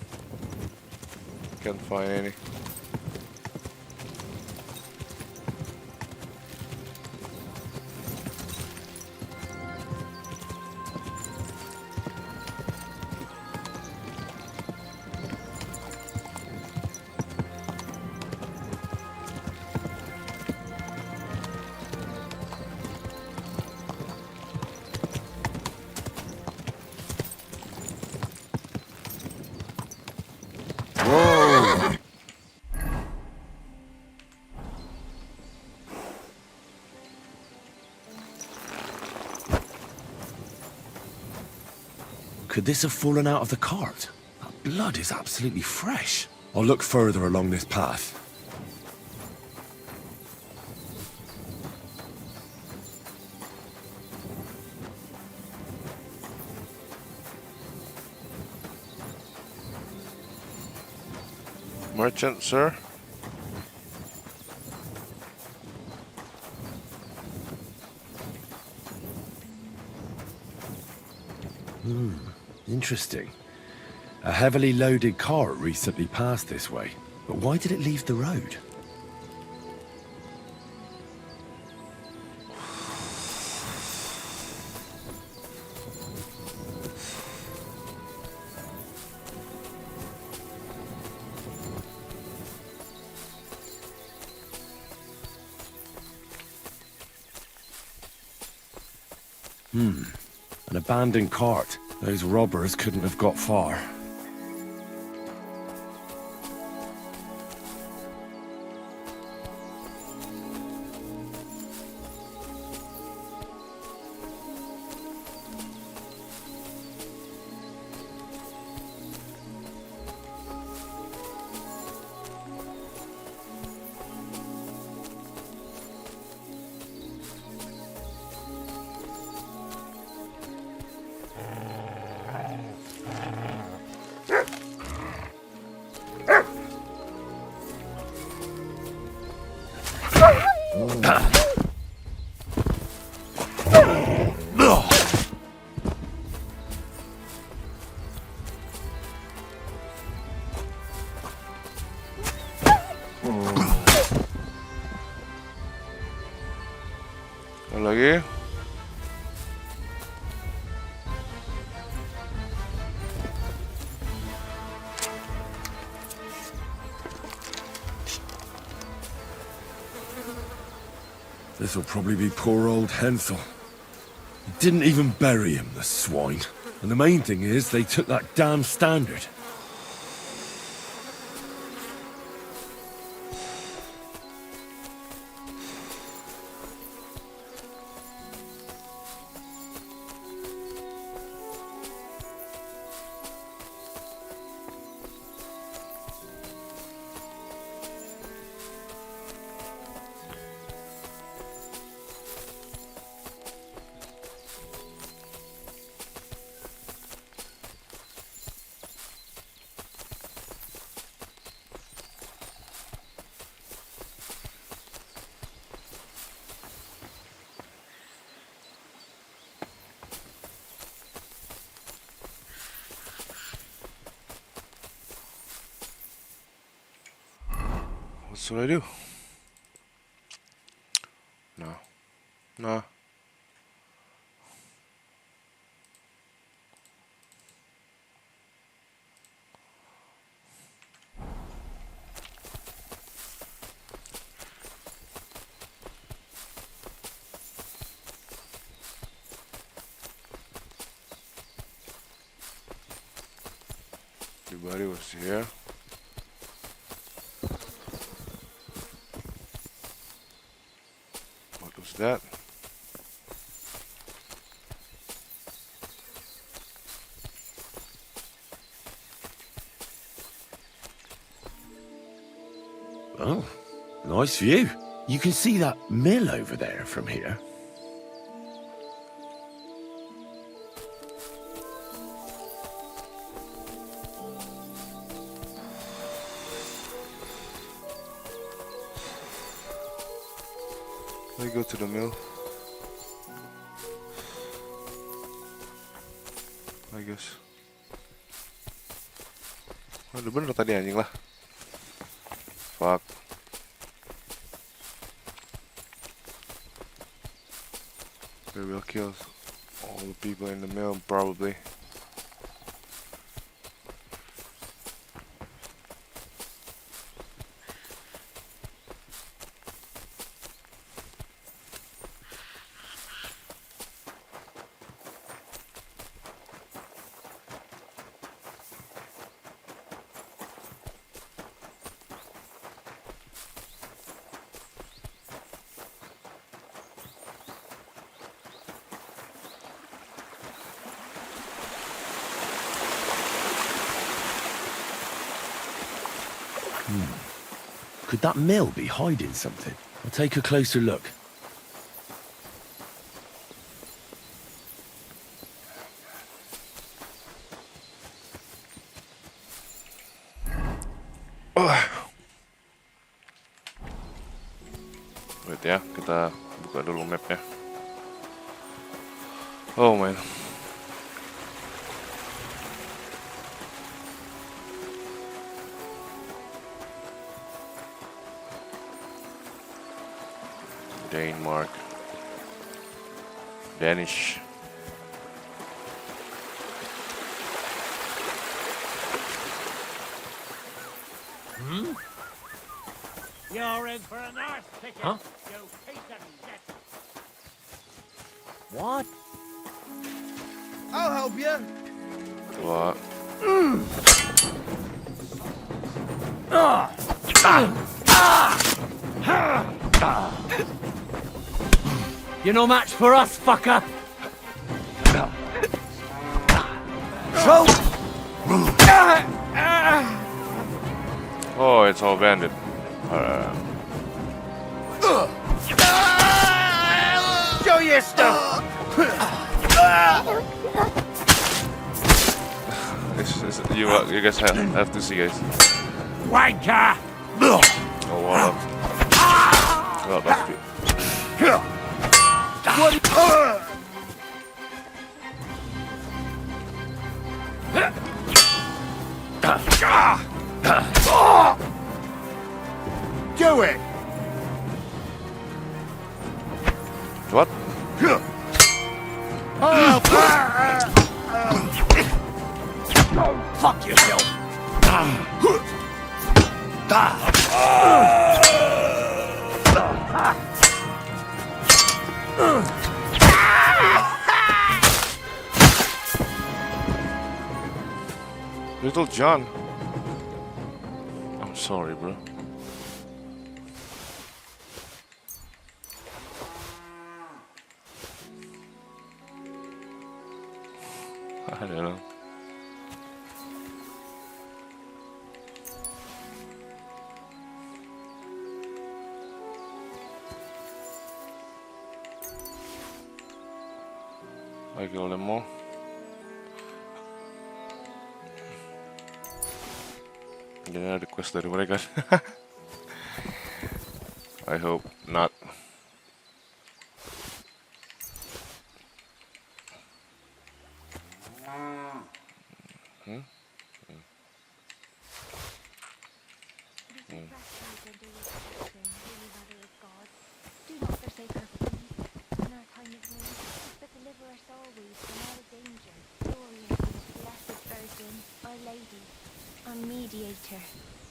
[SPEAKER 1] Can't find any.
[SPEAKER 8] Could this have fallen out of the cart? That blood is absolutely fresh. I'll look further along this path.
[SPEAKER 1] Merchant, sir?
[SPEAKER 8] Interesting. A heavily loaded cart recently passed this way. But why did it leave the road? An abandoned cart. Those robbers couldn't have got far.
[SPEAKER 1] Lagi.
[SPEAKER 8] This'll probably be poor old Hensel. He didn't even bury him, the swine. And the main thing is, they took that damn standard.
[SPEAKER 1] What should I do? No. No. Everybody was here. What was that?
[SPEAKER 8] Oh, nice view. You can see that mill over there from here.
[SPEAKER 1] Let me go to the mill. I guess. Oh, udah bener tadi anjing lah. Fuck. They will kill all the people in the mill probably.
[SPEAKER 8] Could that mill be hiding something? I'll take a closer look.
[SPEAKER 1] Wait ya, kita buka dulu mapnya. Oh man. Dane mark. Danish.
[SPEAKER 9] Hmm? You're in for a nice ticket,
[SPEAKER 5] Huh?
[SPEAKER 9] you piece of shit.
[SPEAKER 5] What?
[SPEAKER 12] I'll help you.
[SPEAKER 1] What?
[SPEAKER 5] You're no match for us, fucker!
[SPEAKER 1] Oh, it's all Bandit.
[SPEAKER 12] Show your stuff.
[SPEAKER 1] You guys have to see, guys.
[SPEAKER 9] Wanker!
[SPEAKER 1] Oh wow. Well, that's good.
[SPEAKER 12] Do it.
[SPEAKER 1] What?
[SPEAKER 5] Fuck yourself!
[SPEAKER 1] Little John. I'm sorry, bro. I don't know. I kill them all. Ini ada quest dari mereka. I hope not.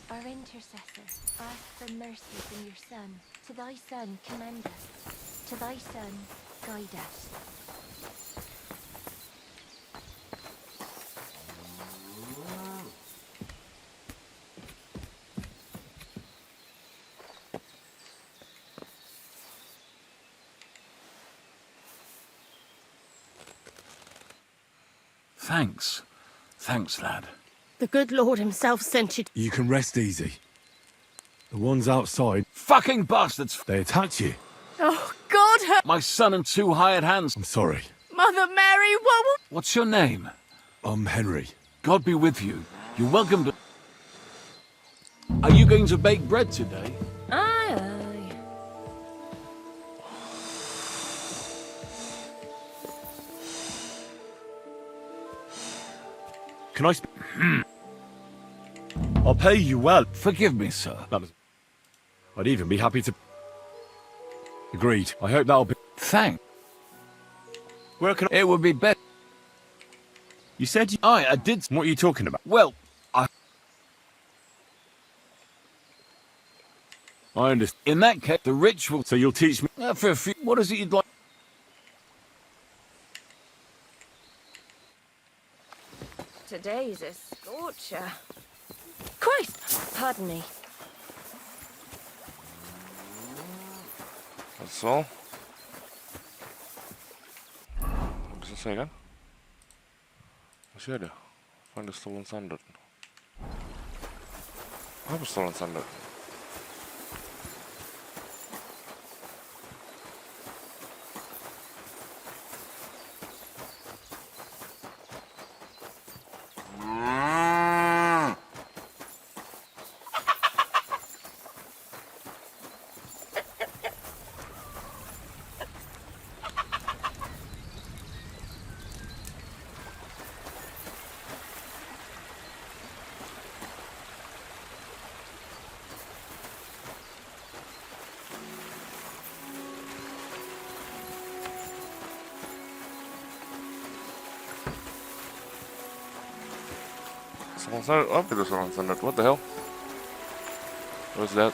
[SPEAKER 10] Our intercessor, ask for mercy from your Son. To thy Son, commend us. To thy Son, guide us.
[SPEAKER 22] Thanks. Thanks, lad.
[SPEAKER 18] The good Lord himself sent you.
[SPEAKER 8] You can rest easy. The ones outside,
[SPEAKER 11] Fucking bastards!
[SPEAKER 8] they attacked you.
[SPEAKER 18] Oh, God, her
[SPEAKER 11] My son and 2 hired hands.
[SPEAKER 8] I'm sorry.
[SPEAKER 18] Mother Mary, what?
[SPEAKER 11] What's your name?
[SPEAKER 8] I'm Henry.
[SPEAKER 11] God be with you. You're welcome to... Are you going to bake bread today?
[SPEAKER 17] Aye, aye.
[SPEAKER 4] Can I I'll pay you well.
[SPEAKER 11] Forgive me, sir.
[SPEAKER 4] I'd even be happy to... Agreed. I hope that'll be...
[SPEAKER 11] Thank.
[SPEAKER 4] Where can I...
[SPEAKER 11] It would be better.
[SPEAKER 4] You said you...
[SPEAKER 11] I did...
[SPEAKER 4] What are you talking about?
[SPEAKER 11] Well,
[SPEAKER 4] I understand.
[SPEAKER 11] in that case, the ritual...
[SPEAKER 4] So you'll teach me...
[SPEAKER 11] For a few... What is it you'd like?
[SPEAKER 17] Today's a scorcher. Christ! Pardon me.
[SPEAKER 1] That's all. Udah selesai kan? Masih ada. Find the stolen standard. Apa stolen standard? Stolen standard? Apa itu stolen standard? What the hell? What's that?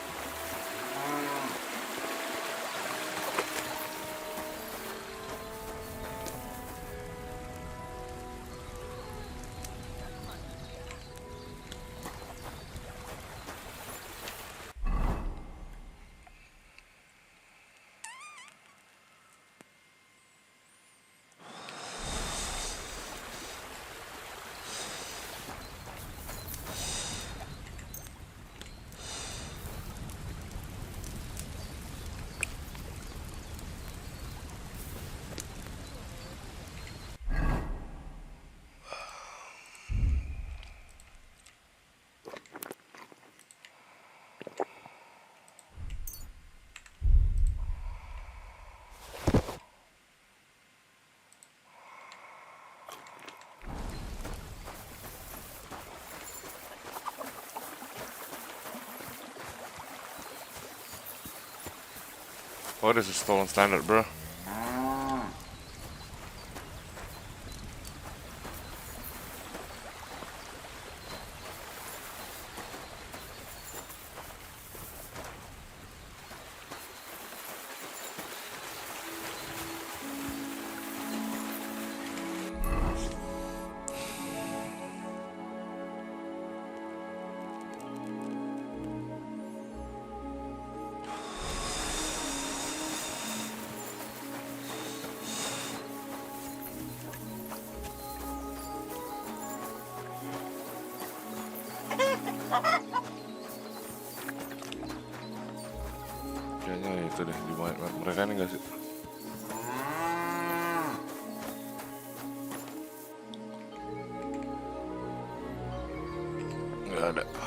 [SPEAKER 1] What is a stolen standard, bro? Kayaknya itu deh di mereka ini nggak sih? Nggak ada.